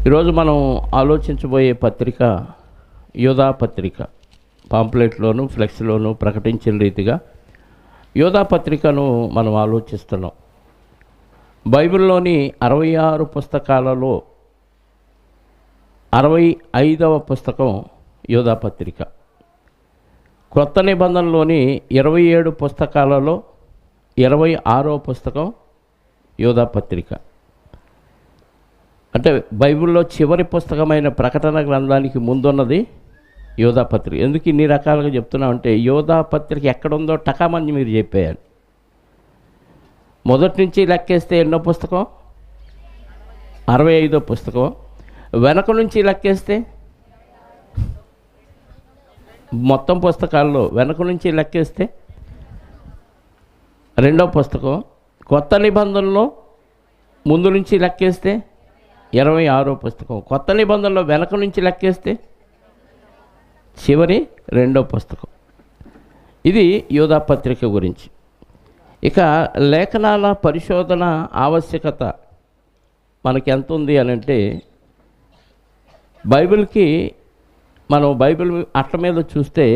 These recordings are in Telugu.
ఈరోజు మనం ఆలోచించబోయే పత్రిక యోధా పత్రిక. పాంప్లెట్లోను ఫ్లెక్స్లోను ప్రకటించిన రీతిగా యోధా పత్రికను మనం ఆలోచిస్తున్నాం. బైబిల్లోని 66 పుస్తకాలలో 65వ పుస్తకం యోధా పత్రిక. క్రొత్త నిబంధనలోని 27 పుస్తకాలలో 26వ పుస్తకం యోధా పత్రిక. అంటే బైబిల్లో చివరి పుస్తకమైన ప్రకటన గ్రంథానికి ముందున్నది యోధా పత్రిక. ఎందుకు ఇన్ని రకాలుగా చెప్తున్నామంటే యోధా పత్రిక ఎక్కడుందో టకామని మీరు చెప్పేయాలి. మొదటి నుంచి లెక్కేస్తే ఎన్నో పుస్తకం? 65వ పుస్తకం. వెనక నుంచి లెక్కేస్తే మొత్తం పుస్తకాల్లో వెనక నుంచి లెక్కేస్తే 2వ పుస్తకం. కొత్త నిబంధనలో ముందు నుంచి లెక్కేస్తే 26వ పుస్తకం. కొత్త నిబంధనలో వెనక నుంచి లెక్కేస్తే చివరి 2వ పుస్తకం. ఇది యోధా పత్రిక గురించి. ఇక లేఖనాల పరిశోధన ఆవశ్యకత మనకి ఎంత ఉంది అని అంటే, బైబిల్కి మనం బైబిల్ అట్ల మీద చూస్తే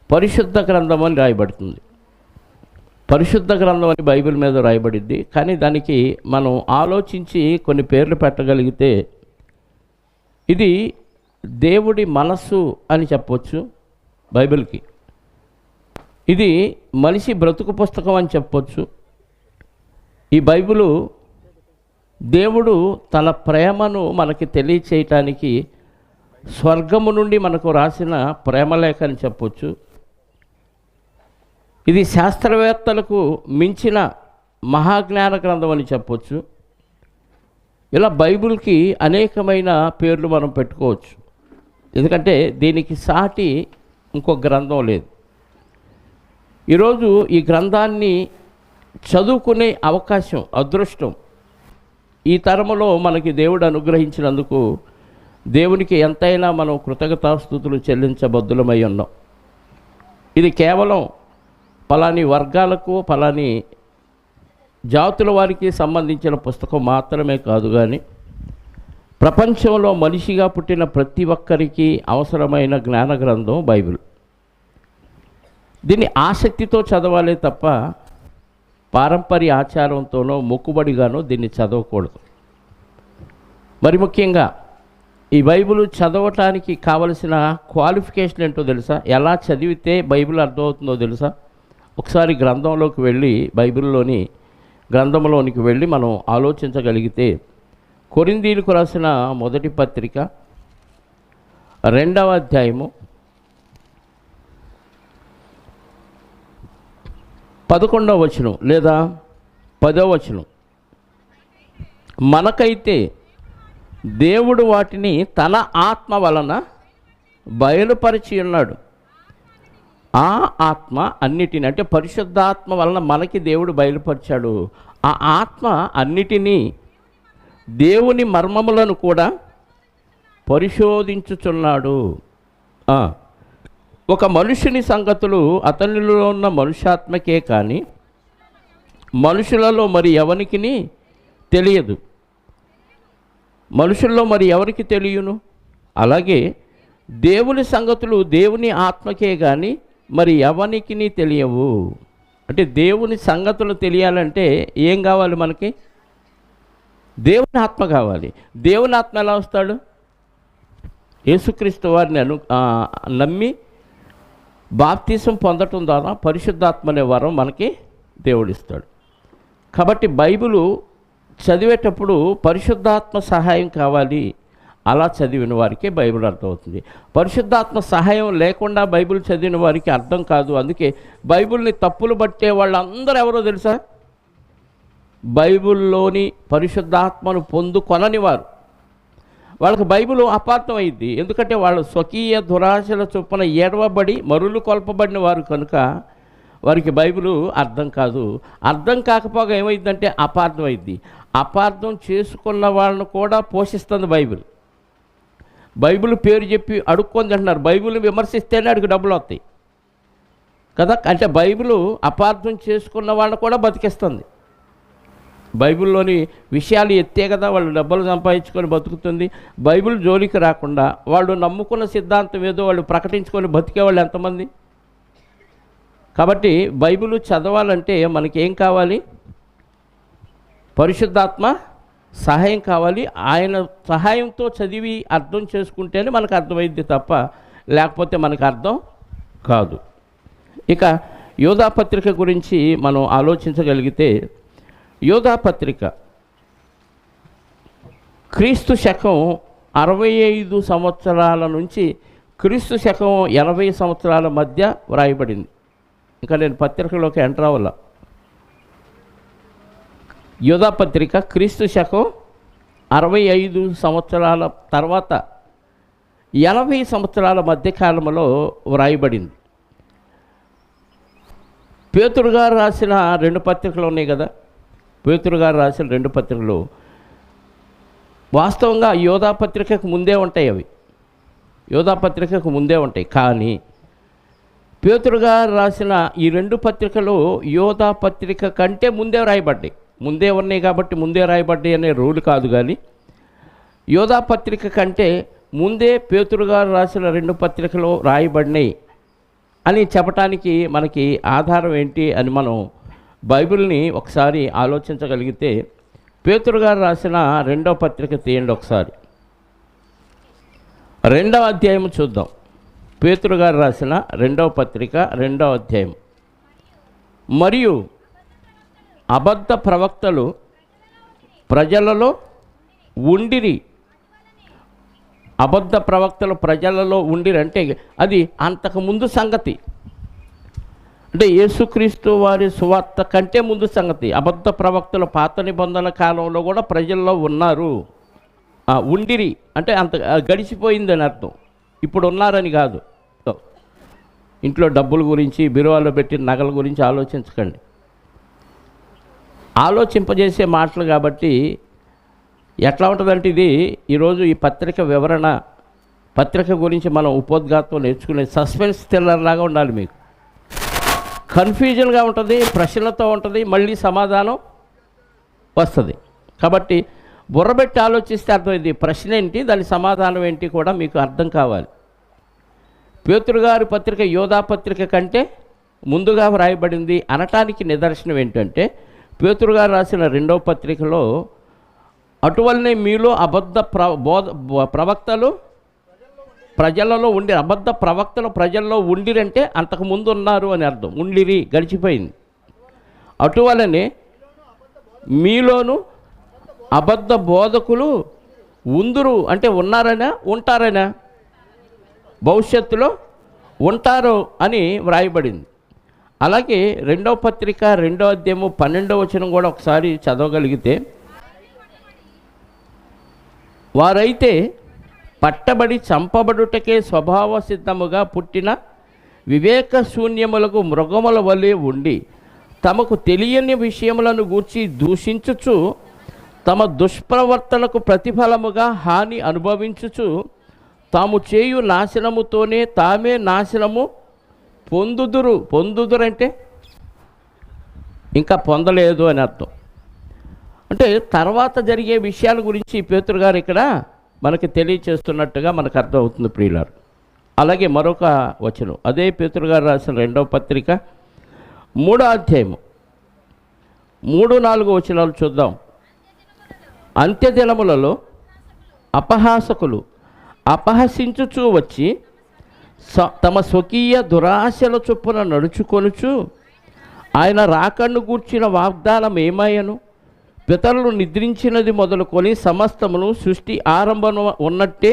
పరిశుద్ధ గ్రంథం అని రాయబడుతుంది. పరిశుద్ధ గ్రంథం అని బైబిల్ మీద రాయబడిద్ది. కానీ దానికి మనం ఆలోచించి కొన్ని పేర్లు పెట్టగలిగితే ఇది దేవుడి మనస్సు అని చెప్పవచ్చు బైబిల్కి. ఇది మనిషి బ్రతుకు పుస్తకం అని చెప్పవచ్చు. ఈ బైబిలు దేవుడు తన ప్రేమను మనకి తెలియచేయటానికి స్వర్గము నుండి మనకు రాసిన ప్రేమలేఖ అని చెప్పవచ్చు. ఇది శాస్త్రవేత్తలకు మించిన మహాజ్ఞాన గ్రంథం అని చెప్పవచ్చు. ఇలా బైబిల్కి అనేకమైన పేర్లు మనం పెట్టుకోవచ్చు. ఎందుకంటే దీనికి సాటి ఇంకో గ్రంథం లేదు. ఈరోజు ఈ గ్రంథాన్ని చదువుకునే అవకాశం, అదృష్టం ఈ తరములో మనకి దేవుడు అనుగ్రహించినందుకు దేవునికి ఎంతైనా మనం కృతజ్ఞతాస్తుతులు చెల్లించబద్దులమై ఉన్నాం. ఇది కేవలం ఫలాని వర్గాలకు ఫలాని జాతుల వారికి సంబంధించిన పుస్తకం మాత్రమే కాదు, కానీ ప్రపంచంలో మనిషిగా పుట్టిన ప్రతి ఒక్కరికి అవసరమైన జ్ఞాన గ్రంథం బైబిల్. దీన్ని ఆసక్తితో చదవాలే తప్ప పారంపర్య ఆచారంతోనో మొక్కుబడిగానో దీన్ని చదవకూడదు. మరి ముఖ్యంగా ఈ బైబిల్ చదవటానికి కావలసిన క్వాలిఫికేషన్ ఏంటో తెలుసా? ఎలా చదివితే బైబిల్ అర్థమవుతుందో తెలుసా? ఒకసారి గ్రంథంలోకి వెళ్ళి గ్రంథంలోనికి వెళ్ళి మనం ఆలోచించగలిగితే, కొరింథీయులకు రాసిన మొదటి పత్రిక 2వ అధ్యాయము 11వ వచనం లేదా 10వ వచనం. మనకైతే దేవుడు వాటిని తన ఆత్మ వలన బయలుపరిచి ఉన్నాడు. ఆ ఆత్మ అన్నిటిని, అంటే పరిశుద్ధాత్మ వలన మనకి దేవుడు బయలుపరిచాడు. ఆ ఆత్మ అన్నిటినీ దేవుని మర్మములను కూడా పరిశోధించుచున్నాడు. ఒక మనుషుని సంగతులు అతనిలో ఉన్న మనుష్యాత్మకే కానీ మనుషులలో మరి ఎవరికి తెలియదు. మనుషుల్లో మరి ఎవరికి తెలియను? అలాగే దేవుని సంగతులు దేవుని ఆత్మకే కానీ మరి ఎవరికి తెలియవు. అంటే దేవుని సంగతులు తెలియాలంటే ఏం కావాలి మనకి? దేవుని ఆత్మ కావాలి. దేవుని ఆత్మ ఎలా వస్తాడు? యేసుక్రీస్తు వారిని నమ్మి బాప్తిసం పొందటం ద్వారా పరిశుద్ధాత్మ అనే వరం మనకి దేవుడిస్తాడు. కాబట్టి బైబిలు చదివేటప్పుడు పరిశుద్ధాత్మ సహాయం కావాలి. అలా చదివిన వారికి బైబిల్ అర్థమవుతుంది. పరిశుద్ధాత్మ సహాయం లేకుండా బైబిల్ చదివిన వారికి అర్థం కాదు. అందుకే బైబిల్ని తప్పులు పట్టే వాళ్ళందరూ ఎవరో తెలుసా? బైబిల్లోని పరిశుద్ధాత్మను పొందుకొనని వారు. వాళ్ళకి బైబిల్ అపార్థం అయింది. ఎందుకంటే వాళ్ళు స్వకీయ దురాశల చొప్పున ఏడవబడి మరులు కొల్పబడిన వారు కనుక వారికి బైబిల్ అర్థం కాదు. అర్థం కాకపోగా ఏమైందంటే అపార్థం అయింది. అపార్థం చేసుకున్న వాళ్ళను కూడా పోషిస్తుంది బైబిల్. బైబిల్ పేరు చెప్పి అడుక్కొని అంటున్నారు. బైబిల్ని విమర్శిస్తేనే అడిగి డబ్బులు వస్తాయి కదా. అంటే బైబిల్ అపార్థం చేసుకున్న వాళ్ళని కూడా బతికిస్తుంది. బైబిల్లోని విషయాలు ఎత్తే కదా వాళ్ళు డబ్బులు సంపాదించుకొని బతుకుతుంది. బైబిల్ జోలికి రాకుండా వాళ్ళు నమ్ముకున్న సిద్ధాంతం ఏదో వాళ్ళు ప్రకటించుకొని బతికే వాళ్ళు ఎంతమంది? కాబట్టి బైబిల్ చదవాలంటే మనకేం కావాలి? పరిశుద్ధాత్మ సహాయం కావాలి. ఆయన సహాయంతో చదివి అర్థం చేసుకుంటేనే మనకు అర్థమైంది తప్ప లేకపోతే మనకు అర్థం కాదు. ఇక యోధాపత్రిక గురించి మనం ఆలోచించగలిగితే, యోధాపత్రిక క్రీస్తు శకం 65 సంవత్సరాల నుంచి క్రీస్తు శకం 80 సంవత్సరాల మధ్య వ్రాయబడింది. ఇంకా నేను పత్రికలోకి ఎంటర్ అవ్వాల. యోధాపత్రిక క్రీస్తు శకం 65 సంవత్సరాల తర్వాత 80 సంవత్సరాల మధ్యకాలంలో వ్రాయబడింది. పేతురు గారు రాసిన 2 పత్రికలు ఉన్నాయి కదా. పేతురు గారు రాసిన 2 పత్రికలు వాస్తవంగా యోధాపత్రికకు ముందే ఉంటాయి. అవి యోధాపత్రికకు ముందే ఉంటాయి. కానీ పేతురు గారు రాసిన ఈ 2 పత్రికలు యోధాపత్రిక కంటే ముందే రాయబడ్డాయి. ముందే ఉన్నాయి కాబట్టి ముందే రాయబడ్డాయి అనే రూల్ కాదు. కానీ యోధాపత్రిక కంటే ముందే పేతురు గారు రాసిన 2 పత్రికలు రాయబడినాయి అని చెప్పటానికి మనకి ఆధారం ఏంటి అని మనం బైబిల్ని ఒకసారి ఆలోచించగలిగితే, పేతురు గారు రాసిన 2వ పత్రిక తీయండి ఒకసారి. 2వ అధ్యాయం చూద్దాం. పేతురు గారు రాసిన 2వ పత్రిక 2వ అధ్యాయం. మరియు అబద్ధ ప్రవక్తలు ప్రజలలో ఉండిరి. అబద్ధ ప్రవక్తలు ప్రజలలో ఉండిరి అంటే అది అంతకుముందు సంగతి. అంటే యేసుక్రీస్తు వారి సువార్త కంటే ముందు సంగతి. అబద్ధ ప్రవక్తలు పాత నిబంధన కాలంలో కూడా ప్రజల్లో ఉన్నారు. ఉండిరి అంటే అంత గడిచిపోయిందని అర్థం. ఇప్పుడు ఉన్నారని కాదు. ఇంట్లో డబ్బుల గురించి, బీరువాలో పెట్టిన నగల గురించి ఆలోచించకండి. ఆలోచింపజేసే మాటలు కాబట్టి ఎట్లా ఉంటుందంటే, ఇది ఈరోజు ఈ పత్రిక వివరణ, పత్రిక గురించి మనం ఉపోద్ఘాతం నేర్చుకునే సస్పెన్స్ థ్రిల్లర్ లాగా ఉండాలి. మీకు కన్ఫ్యూజన్గా ఉంటుంది, ప్రశ్నలతో ఉంటుంది, మళ్ళీ సమాధానం వస్తుంది. కాబట్టి బుర్రబెట్టి ఆలోచిస్తే అర్థమైంది. ప్రశ్న ఏంటి, దాని సమాధానం ఏంటి కూడా మీకు అర్థం కావాలి. పేతురు గారి పత్రిక యోధాపత్రిక కంటే ముందుగా వ్రాయబడింది అనటానికి నిదర్శనం ఏంటంటే, పేతురు గారు రాసిన 2వ పత్రికలో అటువలనే మీలో అబద్ధ ప్రవక్తలు ప్రజలలో ఉండి, అబద్ధ ప్రవక్తలు ప్రజల్లో ఉండిరంటే అంతకుముందు ఉన్నారు అని అర్థం. ఉండిరి గడిచిపోయింది. అటువలనే మీలోను అబద్ధ బోధకులు ఉందురు అంటే ఉన్నారనా ఉంటారనా, భవిష్యత్తులో ఉంటారు అని వ్రాయబడింది. అలాగే 2వ పత్రిక 2వ అధ్యాయము 12వ వచనం కూడా ఒకసారి చదవగలిగితే, వారైతే పట్టబడి చంపబడుటకే స్వభావ సిద్ధముగా పుట్టిన వివేక శూన్యములకు మృగముల వలె ఉండి తమకు తెలియని విషయములను గూర్చి దూషించుచు తమ దుష్ప్రవర్తనకు ప్రతిఫలముగా హాని అనుభవించుచు తాము చేయు నాశనముతోనే తామే నాశనము పొందుదురంటే ఇంకా పొందలేదు అని అర్థం. అంటే తర్వాత జరిగే విషయాల గురించి పేతురు గారు ఇక్కడ మనకి తెలియచేస్తున్నట్టుగా మనకు అర్థమవుతుంది ప్రియులారు. అలాగే మరొక వచనం, అదే పేతురు గారు రాసిన 2వ పత్రిక 3వ అధ్యాయము 3-4 వచనాలు చూద్దాం. అంత్యదినములలో అపహాసకులు అపహసించుచూ వచ్చి తమ స్వకీయ దురాశల చొప్పున నడుచుకొనుచు ఆయన రాకను గూర్చిన వాగ్దానం ఏమయ్యను, పితరులు నిద్రించినది మొదలుకొని సమస్తమును సృష్టి ఆరంభం ఉన్నట్టే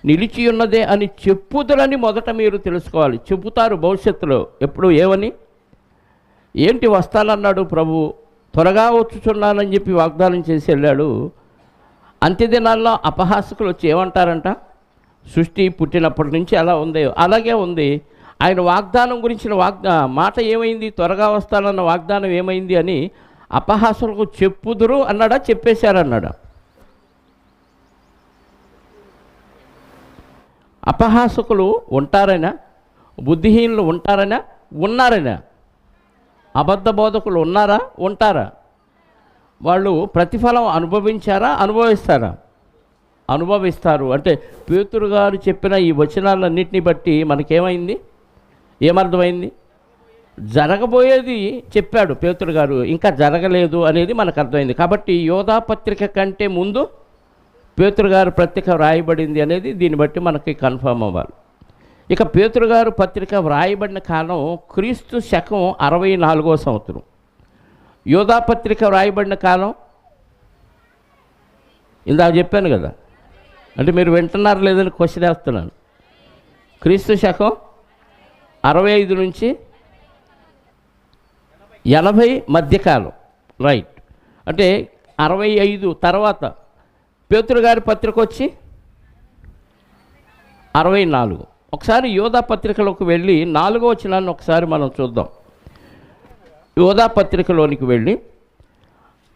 నిలిచి ఉన్నదే అని చెప్పుదరని మొదట మీరు తెలుసుకోవాలి. చెబుతారు భవిష్యత్తులో. ఎప్పుడు ఏమని, ఏంటి వస్తానన్నాడు ప్రభు, త్వరగా వచ్చుచున్నానని చెప్పి వాగ్దానం చేసి వెళ్ళాడు. అంత్యదినాల్లో అపహాసకులు వచ్చి ఏమంటారంట, సృష్టి పుట్టినప్పటి నుంచి అలా ఉంది, అలాగే ఉంది. ఆయన వాగ్దానం గురించిన మాట ఏమైంది, త్వరగా వస్తానన్న వాగ్దానం ఏమైంది అని అపహాసకులకు చెప్పుదురు అన్నాడా, చెప్పేశారన్నాడా? అపహాసకులు ఉంటారైనా, బుద్ధిహీనులు ఉంటారైనా, ఉన్నారైనా? అబద్ధ బోధకులు ఉన్నారా, ఉంటారా? వాళ్ళు ప్రతిఫలం అనుభవించారా, అనుభవిస్తారా? అనుభవిస్తారు. అంటే పేతురు గారు చెప్పిన ఈ వచనాలన్నింటినీ బట్టి మనకేమైంది, ఏమర్థమైంది? జరగబోయేది చెప్పాడు పేతురు గారు, ఇంకా జరగలేదు అనేది మనకు అర్థమైంది. కాబట్టి యోధా పత్రిక కంటే ముందు పేతురు గారు పత్రిక వ్రాయబడింది అనేది దీన్ని బట్టి మనకి కన్ఫర్మ్ అవ్వాలి. ఇక పేతురు గారు పత్రిక వ్రాయబడిన కాలం క్రీస్తు శకం 64వ సంవత్సరం. యోధా పత్రిక వ్రాయబడిన కాలం ఇందాక చెప్పాను కదా, అంటే మీరు వింటున్నారు లేదని క్వశ్చన్ వేస్తున్నాను. క్రీస్తు శకం 65 నుంచి 80 మధ్యకాలం, రైట్. అంటే 65 తర్వాత పేతురు గారి పత్రిక వచ్చి 64. ఒకసారి యోధా పత్రికలోకి వెళ్ళి 4వ వచనాన్ని ఒకసారి మనం చూద్దాం. యోధా పత్రికలోనికి వెళ్ళి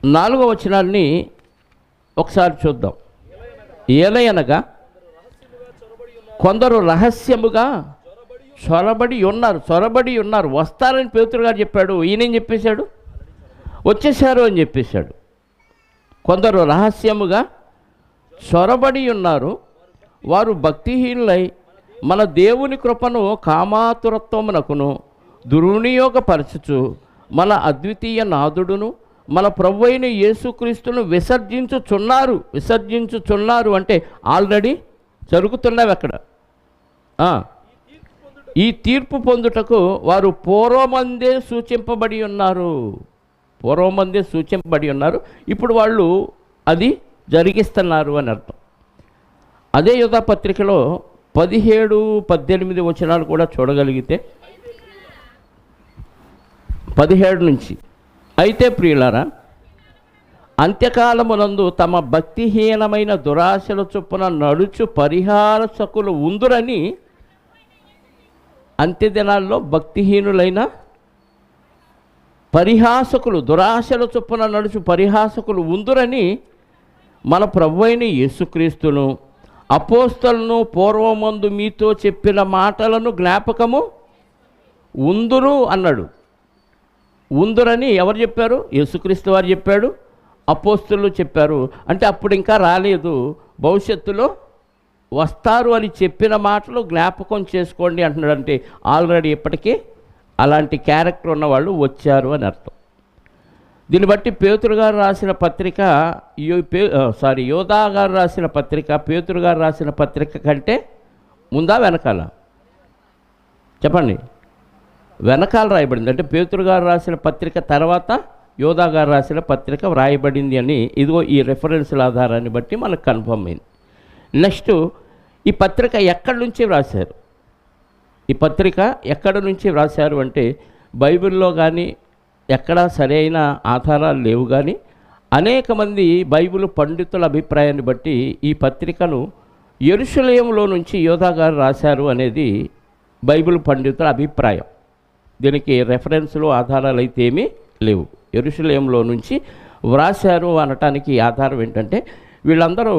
4వ వచనాన్ని ఒకసారి చూద్దాం. ఏలయనగా కొందరు రహస్యముగా చొరబడి ఉన్నారు. వస్తారని పేతురు గారు చెప్పాడు, ఈయనేం చెప్పేశాడు? వచ్చేశారు అని చెప్పేశాడు. కొందరు రహస్యముగా చొరబడి ఉన్నారు, వారు భక్తిహీనులై మన దేవుని కృపను కామాతురత్వమునకును దుర్వినియోగపరచుచు మన అద్వితీయ నాథుడును మన ప్రభువైన యేసుక్రీస్తును విసర్జించుచున్నారు. అంటే ఆల్రెడీ జరుగుతున్నవి అక్కడ. ఈ తీర్పు పొందుటకు వారు పూర్వమందే సూచింపబడి ఉన్నారు. ఇప్పుడు వాళ్ళు అది జరిగిస్తున్నారు అని అర్థం. అదే యోధా పత్రికలో 17-18 వచనాలు కూడా చూడగలిగితే 17 నుంచి, అయితే ప్రియులారా, అంత్యకాలమునందు తమ భక్తిహీనమైన దురాశల చొప్పున నడుచు పరిహాసకులు ఉందురని, అంత్యదినాల్లో భక్తిహీనులైన పరిహాసకులు, దురాశల చొప్పున నడుచు పరిహాసకులు ఉందురని మన ప్రభువైన యేసుక్రీస్తును అపోస్తలును పూర్వమందు మీతో చెప్పిన మాటలను జ్ఞాపకము ఉందురు అన్నాడు. ఉందురని ఎవరు చెప్పారు? యేసుక్రీస్తు వారు చెప్పాడు, అపోస్తలు చెప్పారు. అంటే అప్పుడు ఇంకా రాలేదు, భవిష్యత్తులో వస్తారు అని చెప్పిన మాటలు జ్ఞాపకం చేసుకోండి అంటున్నాడు. అంటే ఆల్రెడీ ఇప్పటికీ అలాంటి క్యారెక్టర్ ఉన్నవాళ్ళు వచ్చారు అని అర్థం. దీన్ని బట్టి పేతురు గారు రాసిన పత్రిక, యోధా గారు రాసిన పత్రిక పేతురు గారు రాసిన పత్రిక కంటే ముందా వెనకాల? చెప్పండి. వెనకాల రాయబడింది. అంటే పేతురు గారు రాసిన పత్రిక తర్వాత యోధా గారు రాసిన పత్రిక వ్రాయబడింది అని ఇదిగో ఈ రెఫరెన్స్ల ఆధారాన్ని బట్టి మనకు కన్ఫర్మ్ అయింది. నెక్స్ట్, ఈ పత్రిక ఎక్కడి నుంచి వ్రాశారు? ఈ పత్రిక ఎక్కడి నుంచి వ్రాశారు అంటే బైబిల్లో కానీ ఎక్కడా సరైన ఆధారాలు లేవు, కానీ అనేక మంది బైబిల్ పండితుల అభిప్రాయాన్ని బట్టి ఈ పత్రికను యెరూషలేములో నుంచి యోధా గారు రాశారు అనేది బైబిల్ పండితుల అభిప్రాయం. దీనికి రెఫరెన్స్లు ఆధారాలు అయితే ఏమీ లేవు. యెరూషలేములో నుంచి వ్రాశారు అనటానికి ఆధారం ఏంటంటే వీళ్ళందరూ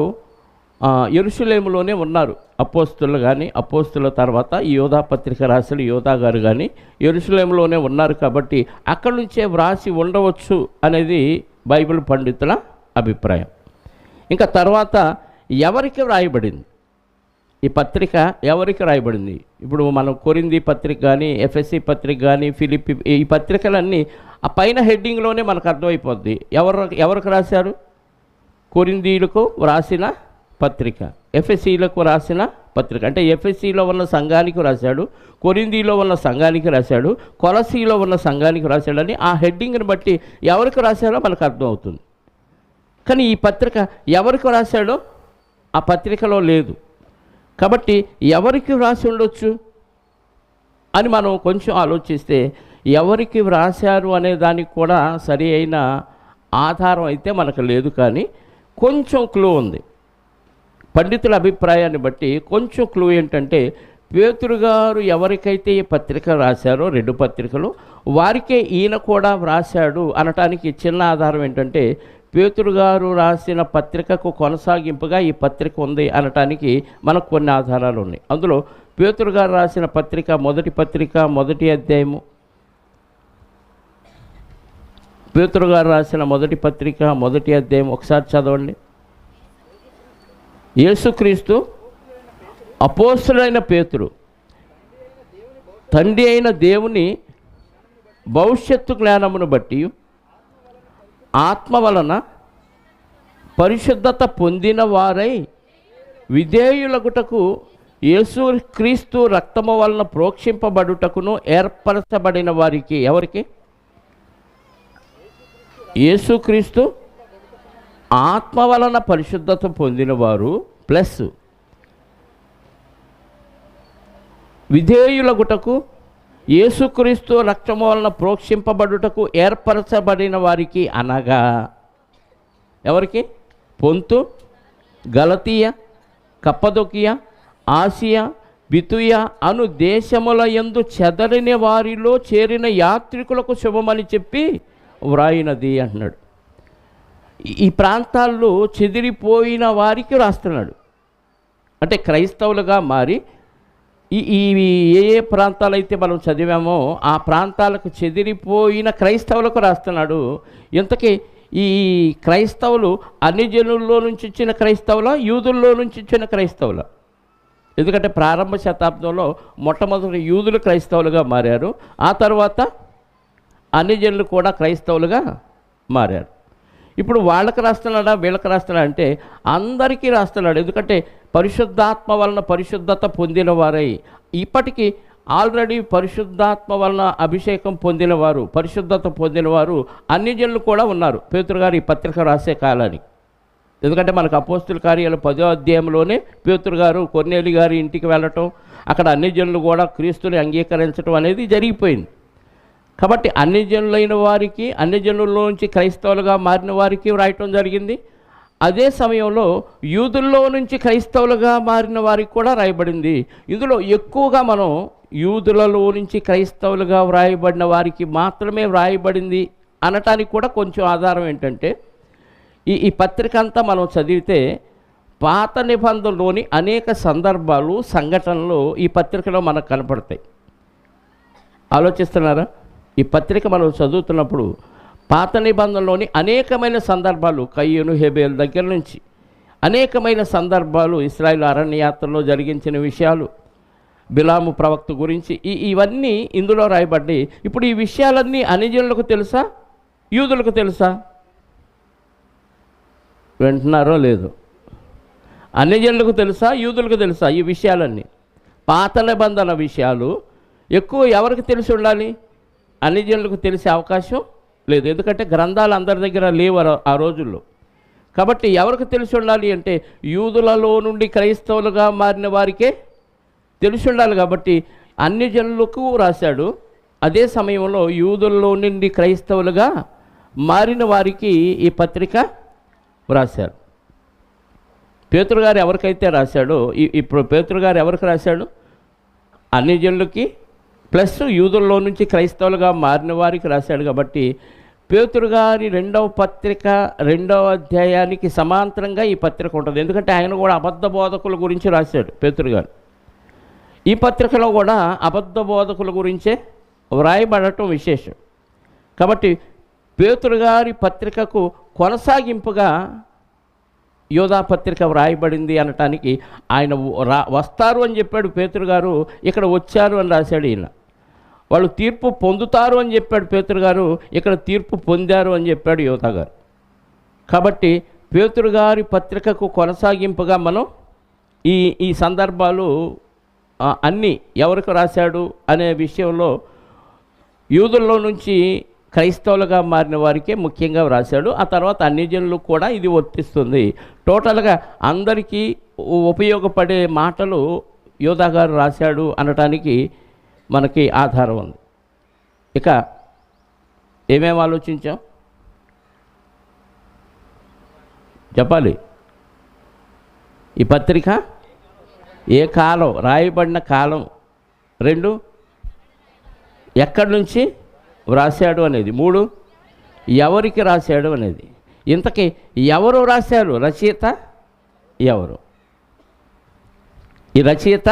యెరూషలేములోనే ఉన్నారు. అపోస్తులు కానీ, అపోస్తుల తర్వాత ఈ యోధా పత్రిక రాసిన యోధా గారు కానీ యెరూషలేములోనే ఉన్నారు. కాబట్టి అక్కడి నుంచే వ్రాసి ఉండవచ్చు అనేది బైబిల్ పండితుల అభిప్రాయం. ఇంకా తర్వాత ఎవరికి వ్రాయబడింది ఈ పత్రిక? ఎవరికి రాయబడింది? ఇప్పుడు మనం కొరింథీ పత్రిక కానీ, ఎఫెసీ పత్రిక కానీ, ఫిలిప్పీ, ఈ పత్రికలన్నీ ఆ పైన హెడ్డింగ్లోనే మనకు అర్థమైపోద్ది ఎవరికి రాశారు. కొరింథీలకు రాసిన పత్రిక, ఎఫెసీలకు రాసిన పత్రిక. అంటే ఎఫెసీలో ఉన్న సంఘానికి రాశాడు, కొరింథీలో ఉన్న సంఘానికి రాశాడు, కొలసీలో ఉన్న సంఘానికి రాశాడని ఆ హెడ్డింగ్ని బట్టి ఎవరికి రాశాడో మనకు అర్థమవుతుంది. కానీ ఈ పత్రిక ఎవరికి రాశాడో ఆ పత్రికలో లేదు. కాబట్టి ఎవరికి వ్రాసి ఉండొచ్చు అని మనం కొంచెం ఆలోచిస్తే ఎవరికి వ్రాశారు అనే దానికి కూడా సరి అయిన ఆధారం అయితే మనకు లేదు. కానీ కొంచెం క్లూ ఉంది. పండితుల అభిప్రాయాన్ని బట్టి కొంచెం క్లూ ఏంటంటే పేతురు గారు ఎవరికైతే ఈ పత్రిక రాశారో, 2 పత్రికలు, వారికే ఈయన కూడా వ్రాశాడు అనటానికి చిన్న ఆధారం ఏంటంటే పేతురు గారు రాసిన పత్రికకు కొనసాగింపుగా ఈ పత్రిక ఉంది అనటానికి మనకు కొన్ని ఆధారాలు ఉన్నాయి. అందులో పేతురు గారు రాసిన పత్రిక, మొదటి పత్రిక, మొదటి అధ్యాయము పేతురు గారు రాసిన మొదటి పత్రిక మొదటి అధ్యాయం ఒకసారి చదవండి. యేసుక్రీస్తు అపోస్తలుడైన పేతురు తండ్రి అయిన దేవుని భవిష్యత్తు జ్ఞానమును బట్టి ఆత్మ వలన పరిశుద్ధత పొందిన వారై విధేయులగుటకు యేసుక్రీస్తు రక్తము వలన ప్రోక్షింపబడుటకును ఏర్పరచబడిన వారికి, ఎవరికి? యేసుక్రీస్తు ఆత్మ వలన పరిశుద్ధత పొందినవారు ప్లస్ విధేయులగుటకు యేసుక్రీస్తు రక్తము వలన ప్రోక్షింపబడుటకు ఏర్పరచబడిన వారికి, అనగా ఎవరికి? పొంతు, గలతీయ, కప్పదొకియ, ఆసియా, బితుయ అను దేశముల యందు చెదరిన వారిలో చేరిన యాత్రికులకు శుభమని చెప్పి వ్రాయినది అంటున్నాడు. ఈ ప్రాంతాల్లో చెదిరిపోయిన వారికి రాస్తున్నాడు. అంటే క్రైస్తవులుగా మారి ఈ ఏ ఏ ప్రాంతాలైతే మనం చదివామో ఆ ప్రాంతాలకు చెదిరిపోయిన క్రైస్తవులకు రాస్తున్నాడు. ఇంతకీ ఈ క్రైస్తవులు అన్ని జనుల్లో నుంచి ఇచ్చిన క్రైస్తవుల, యూదుల్లో నుంచి ఇచ్చిన క్రైస్తవుల? ఎందుకంటే ప్రారంభ శతాబ్దంలో మొట్టమొదటి యూదులు క్రైస్తవులుగా మారారు, ఆ తర్వాత అన్ని జనులు కూడా క్రైస్తవులుగా మారారు. ఇప్పుడు వాళ్ళకి రాస్తున్నాడా వీళ్ళకి రాస్తున్నాడా అంటే అందరికీ రాస్తున్నాడు. ఎందుకంటే పరిశుద్ధాత్మ వలన పరిశుద్ధత పొందిన వారై, ఇప్పటికీ ఆల్రెడీ పరిశుద్ధాత్మ వలన అభిషేకం పొందినవారు, పరిశుద్ధత పొందినవారు అన్ని జనులు కూడా ఉన్నారు పేతురు గారు ఈ పత్రిక రాసే కాలానికి. ఎందుకంటే మనకు అపోస్తుల కార్యాలు 10వ అధ్యాయంలోనే పేతురు గారు కొర్నేలి గారి ఇంటికి వెళ్ళటం, అక్కడ అన్ని జనులు కూడా క్రీస్తుని అంగీకరించడం అనేది జరిగిపోయింది. కాబట్టి అన్ని జనులైన వారికి, అన్ని జనుల్లోంచి క్రైస్తవులుగా మారిన వారికి రాయటం జరిగింది. అదే సమయంలో యూదుల్లో నుంచి క్రైస్తవులుగా మారిన వారికి కూడా రాయబడింది. ఇందులో ఎక్కువగా మనం యూదులలో నుంచి క్రైస్తవులుగా వ్రాయబడిన వారికి మాత్రమే వ్రాయబడింది అనటానికి కూడా కొంచెం ఆధారం ఏంటంటే ఈ పత్రిక అంతా మనం చదివితే పాత నిబంధనలోని అనేక సందర్భాలు, సంఘటనలు ఈ పత్రికలో మనకు కనపడతాయి. ఆలోచిస్తున్నారా? ఈ పత్రిక మనం చదువుతున్నప్పుడు పాత నిబంధనలోని అనేకమైన సందర్భాలు, కయ్యూను, హేబేలు దగ్గర నుంచి అనేకమైన సందర్భాలు, ఇశ్రాయేలు అరణ్యయాత్రలో జరిగించిన విషయాలు, బిలాము ప్రవక్త గురించి ఇవన్నీ ఇందులో రాయబడ్డాయి. ఇప్పుడు ఈ విషయాలన్నీ అన్యజనులకు తెలుసా, యూదులకు తెలుసా? వింటున్నారో లేదు? అన్యజనులకు తెలుసా, యూదులకు తెలుసా? ఈ విషయాలన్నీ పాత నిబంధన విషయాలు ఎక్కువ ఎవరికి తెలిసి ఉండాలి? అన్యజనులకు తెలిసే అవకాశం లేదు. ఎందుకంటే గ్రంథాలు అందరి దగ్గర లేవు ఆ రోజుల్లో. కాబట్టి ఎవరికి తెలిసి ఉండాలి అంటే యూదులలో నుండి క్రైస్తవులుగా మారిన వారికే తెలిసి ఉండాలి. కాబట్టి అన్ని జనులకు రాశాడు. అదే సమయంలో యూదుల్లో నుండి క్రైస్తవులుగా మారిన వారికి ఈ పత్రిక రాశారు. పేతురు గారు ఎవరికైతే రాశాడో, ఇప్పుడు పేతురు గారు ఎవరికి రాశాడు? అన్ని జనులకి ప్లస్ యూదుల్లో నుంచి క్రైస్తవులుగా మారిన వారికి రాశాడు. కాబట్టి పేతురు గారి 2వ పత్రిక 2వ అధ్యాయానికి సమాంతరంగా ఈ పత్రిక ఉంటుంది. ఎందుకంటే ఆయన కూడా అబద్ధ బోధకుల గురించి రాశాడు పేతురు గారు. ఈ పత్రికలో కూడా అబద్ధ బోధకుల గురించే వ్రాయబడటం విశేషం. కాబట్టి పేతురు గారి పత్రికకు కొనసాగింపుగా యోధా పత్రిక వ్రాయబడింది అనటానికి ఆయన వస్తారు అని చెప్పాడు పేతురు గారు, ఇక్కడ వచ్చారు అని రాశాడు ఈయన. వాళ్ళు తీర్పు పొందుతారు అని చెప్పాడు పేతురు గారు, ఇక్కడ తీర్పు పొందారు అని చెప్పాడు యోధా గారు. కాబట్టి పేతురు గారి పత్రికకు కొనసాగింపుగా మనం ఈ సందర్భాలు అన్నీ ఎవరికి రాశాడు అనే విషయంలో యూదుల్లో నుంచి క్రైస్తవులుగా మారిన వారికే ముఖ్యంగా వ్రాశాడు. ఆ తర్వాత అన్ని జనులకు కూడా ఇది వర్తిస్తుంది. టోటల్గా అందరికీ ఉపయోగపడే మాటలు యోధా గారు రాశాడు అనటానికి మనకి ఆధారం ఉంది. ఇక ఏమేమి ఆలోచించాం చెప్పాలి. ఈ పత్రిక ఏ కాలం రాయబడిన కాలం, 2 ఎక్కడి నుంచి వ్రాశాడు అనేది, 3 ఎవరికి రాశాడు అనేది. ఇంతకీ ఎవరు రాశారు? రచయిత ఎవరు? ఈ రచయిత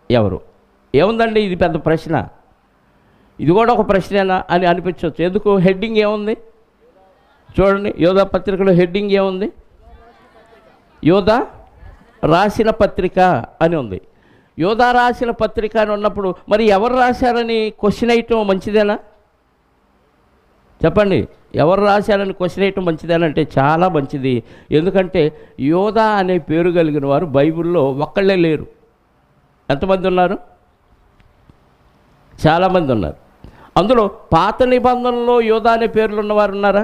ఎవరు? ఏముందండి ఇది పెద్ద ప్రశ్న. ఇది కూడా ఒక ప్రశ్నేనా అని అనిపించవచ్చు. ఎందుకు? హెడ్డింగ్ ఏముంది? చూడండి, యోధా పత్రికలో హెడ్డింగ్ ఏముంది? యోధా రాసిన పత్రిక అని ఉంది. యోధా రాసిన పత్రిక అని ఉన్నప్పుడు మరి ఎవరు రాశారని క్వశ్చన్ వేయటం మంచిదేనా? చెప్పండి, ఎవరు రాశారని క్వశ్చన్ వేయటం మంచిదేనంటే చాలా మంచిది. ఎందుకంటే యోధా అనే పేరు కలిగిన వారు బైబిల్లో ఒక్కళ్ళే లేరు. ఎంతమంది ఉన్నారు? చాలామంది ఉన్నారు. అందులో పాత నిబంధనలో యోధా అనే పేర్లు ఉన్నవారు ఉన్నారా?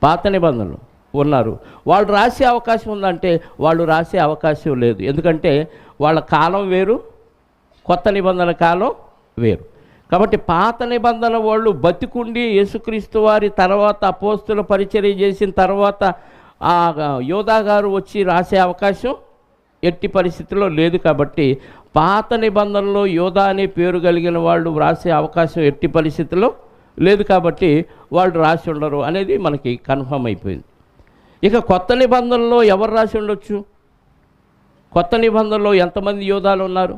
పాత నిబంధనలు ఉన్నారు. వాళ్ళు రాసే అవకాశం ఉందంటే వాళ్ళు రాసే అవకాశం లేదు. ఎందుకంటే వాళ్ళ కాలం వేరు, కొత్త నిబంధన కాలం వేరు. కాబట్టి పాత నిబంధన వాళ్ళు బతికుండి యేసుక్రీస్తు వారి తర్వాత అపోస్తుల పరిచర్య చేసిన తర్వాత ఆ యోధా గారు వచ్చి రాసే అవకాశం ఎట్టి పరిస్థితుల్లో లేదు. కాబట్టి పాత నిబంధనలో యోధా అనే పేరు కలిగిన వాళ్ళు రాసే అవకాశం ఎట్టి పరిస్థితుల్లో లేదు. కాబట్టి వాళ్ళు రాసి ఉండరు అనేది మనకి కన్ఫర్మ్ అయిపోయింది. ఇక కొత్త నిబంధనలో ఎవరు రాసి ఉండొచ్చు? కొత్త నిబంధనలో ఎంతమంది యోధాలు ఉన్నారు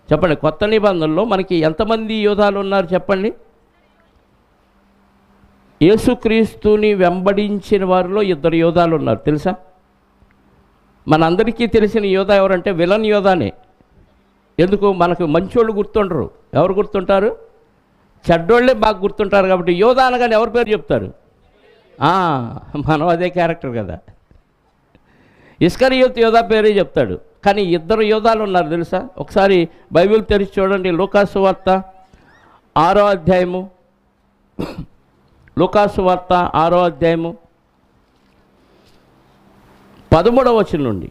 చెప్పండి? కొత్త నిబంధనలో మనకి ఎంతమంది యోధాలు ఉన్నారు చెప్పండి? యేసుక్రీస్తుని వెంబడించిన వారిలో 2 యోధాలు ఉన్నారు. తెలుసా? మనందరికీ తెలిసిన యోధా ఎవరంటే విలన్ యోధానే. ఎందుకు? మనకు మంచోళ్ళు గుర్తుండరు. ఎవరు గుర్తుంటారు? చెడ్డోళ్ళే బాగా గుర్తుంటారు. కాబట్టి యోధా అనగానే ఎవరి పేరు చెప్తారు? మనం అదే క్యారెక్టర్ కదా. ఇస్కరియోతు యోధా పేరే చెప్తాడు. కానీ 2 యోధాలు ఉన్నారు తెలుసా? ఒకసారి బైబిల్ తెరిచి చూడండి. లూకాసు వార్త 6వ అధ్యాయము, లూకాసు వార్త 6వ అధ్యాయము 13వ వచనం నుండి.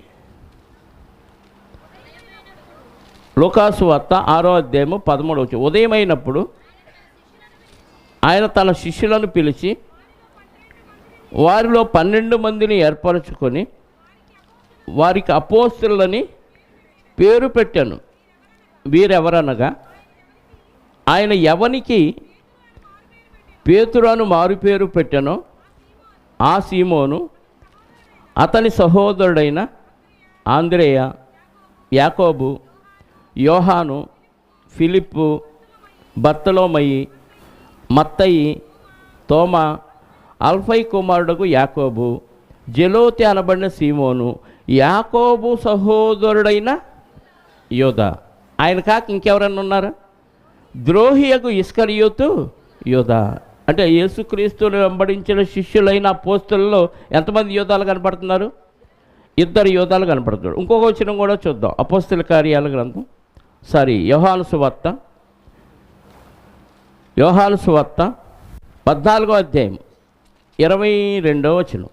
లూకాసు వార్త 6వ అధ్యాయము 13వ వచనం. ఉదయమైనప్పుడు ఆయన తన శిష్యులను పిలిచి వారిలో 12 మందిని ఏర్పరచుకొని వారికి అపోస్తలులని పేరు పెట్టాను. వీరెవరనగా ఆయన ఎవనికి పేతురును మారు పేరు పెట్టానో ఆ సీమోను, అతని సహోదరుడైన ఆంద్రేయ, యాకోబు, యోహాను, ఫిలిప్పు, బర్తలోమయి, మత్తయి, తోమా, అల్ఫై కుమారుడుకు యాకోబు, జెలోతి అనబడిన సీమోను, యాకోబు సహోదరుడైన యోధా. ఆయన కాక ఇంకెవరన్నా ఉన్నారా? ద్రోహియకు ఇస్కరియోతు యోధా. అంటే యేసుక్రీస్తుని వెంబడించిన శిష్యులైన అపోస్తలుల్లో ఎంతమంది యోధాలు కనపడుతున్నారు? 2 యోధాలు కనపడుతున్నారు. ఇంకొక వచనం కూడా చూద్దాం. అపోస్తల కార్యాల గ్రంథం, యోహాను సువార్త 14వ అధ్యాయం 22వ వచనం.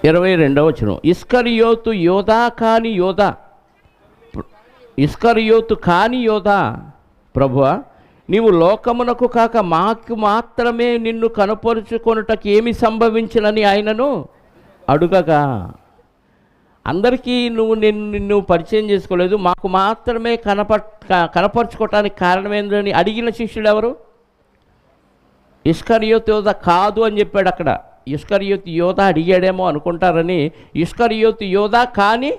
22వ వచనం. ఇస్కరియోతు యోధా కాని యోధా, ఇస్కరియోతు కాని యోధా, ప్రభువా నీవు లోకమునకు కాక మాకు మాత్రమే నిన్ను కనపరుచుకొనుటకు ఏమి సంభవించినని ఆయనను అడుగగా. అందరికీ నిన్ను పరిచయం చేసుకోలేదు, మాకు మాత్రమే కనపరుచుకోవటానికి కారణం ఏందని అడిగిన శిష్యుడు ఎవరు? ఇస్కరియోతు యోధా కాదు అని చెప్పాడు. అక్కడ ఇస్కరియోతు యోధా అడిగాడేమో అనుకుంటారని ఇస్కరియోతు యోధా కాని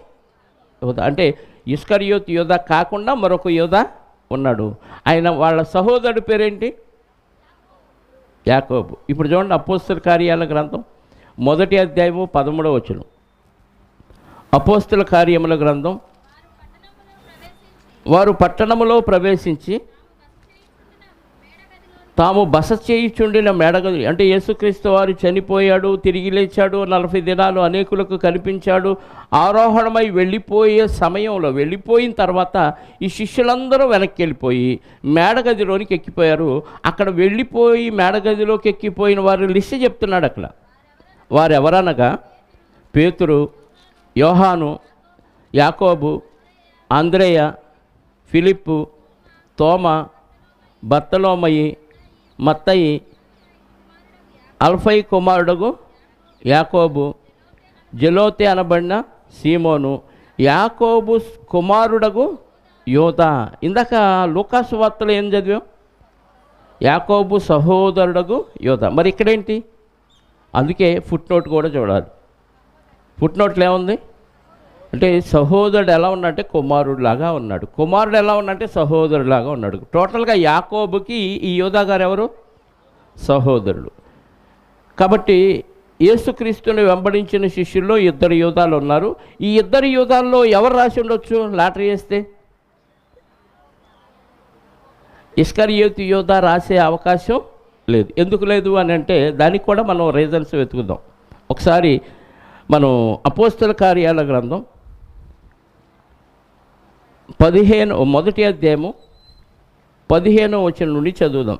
యోధా అంటే ఇస్కరియోతు యోధా కాకుండా మరొక యోధా ఉన్నాడు. ఆయన వాళ్ళ సహోదరుడి పేరేంటి? యాకోబు. ఇప్పుడు చూడండి, అపోస్తల కార్యాల గ్రంథం 1వ అధ్యాయము 13వ వచనం. అపోస్తల కార్యముల గ్రంథం. వారు పట్టణములో ప్రవేశించి తాము బస చేయుచుండిన మేడగది, అంటే యేసుక్రీస్తు వారు చనిపోయాడు, తిరిగి లేచాడు, 40 దినాలు అనేకులకు కనిపించాడు, ఆరోహణమై వెళ్ళిపోయే సమయంలో, వెళ్ళిపోయిన తర్వాత ఈ శిష్యులందరూ వెనక్కి వెళ్ళిపోయి మేడగదిలోనికి ఎక్కిపోయారు. అక్కడ వెళ్ళిపోయి మేడగదిలోకి ఎక్కిపోయిన వారి లిస్ట్ చెప్తున్నాడు అక్కడ. వారెవరనగా పేతురు, యోహాను, యాకోబు, ఆంద్రేయ, ఫిలిప్పు, తోమా, బర్తలోమయి, మత్తయి, అల్ఫై కుమారుడుగు యాకోబు, జెలోతి అనబడిన సీమోను, యాకోబు కుమారుడగు యోధా. ఇందాక లూకాసు వార్తలో ఏం చదివాం? యాకోబు సహోదరుడగు యోధా. మరి ఇక్కడేంటి? అందుకే ఫుట్ నోట్ కూడా చూడాలి. ఫుట్ నోట్లో ఏముంది? అంటే సహోదరుడు ఎలా ఉన్నాడంటే కుమారుడిలాగా ఉన్నాడు, కుమారుడు ఎలా ఉన్నాడంటే సహోదరులాగా ఉన్నాడు. టోటల్గా యాకోబుకి ఈ యోధా గారు ఎవరు? సహోదరుడు. కాబట్టి యేసుక్రీస్తుని వెంబడించిన శిష్యుల్లో 2 యోధాలు ఉన్నారు. ఈ 2 యోధాల్లో ఎవరు రాసి ఉండొచ్చు లాటరీ వేస్తే? ఇస్కరియోతు యోధా రాసే అవకాశం లేదు. ఎందుకు లేదు అని అంటే దానికి కూడా మనం రీజన్స్ వెతుకుదాం. ఒకసారి మనం అపోస్తల కార్యాల గ్రంథం 1 అధ్యాయము 15వ వచనం నుండి చదువుదాం.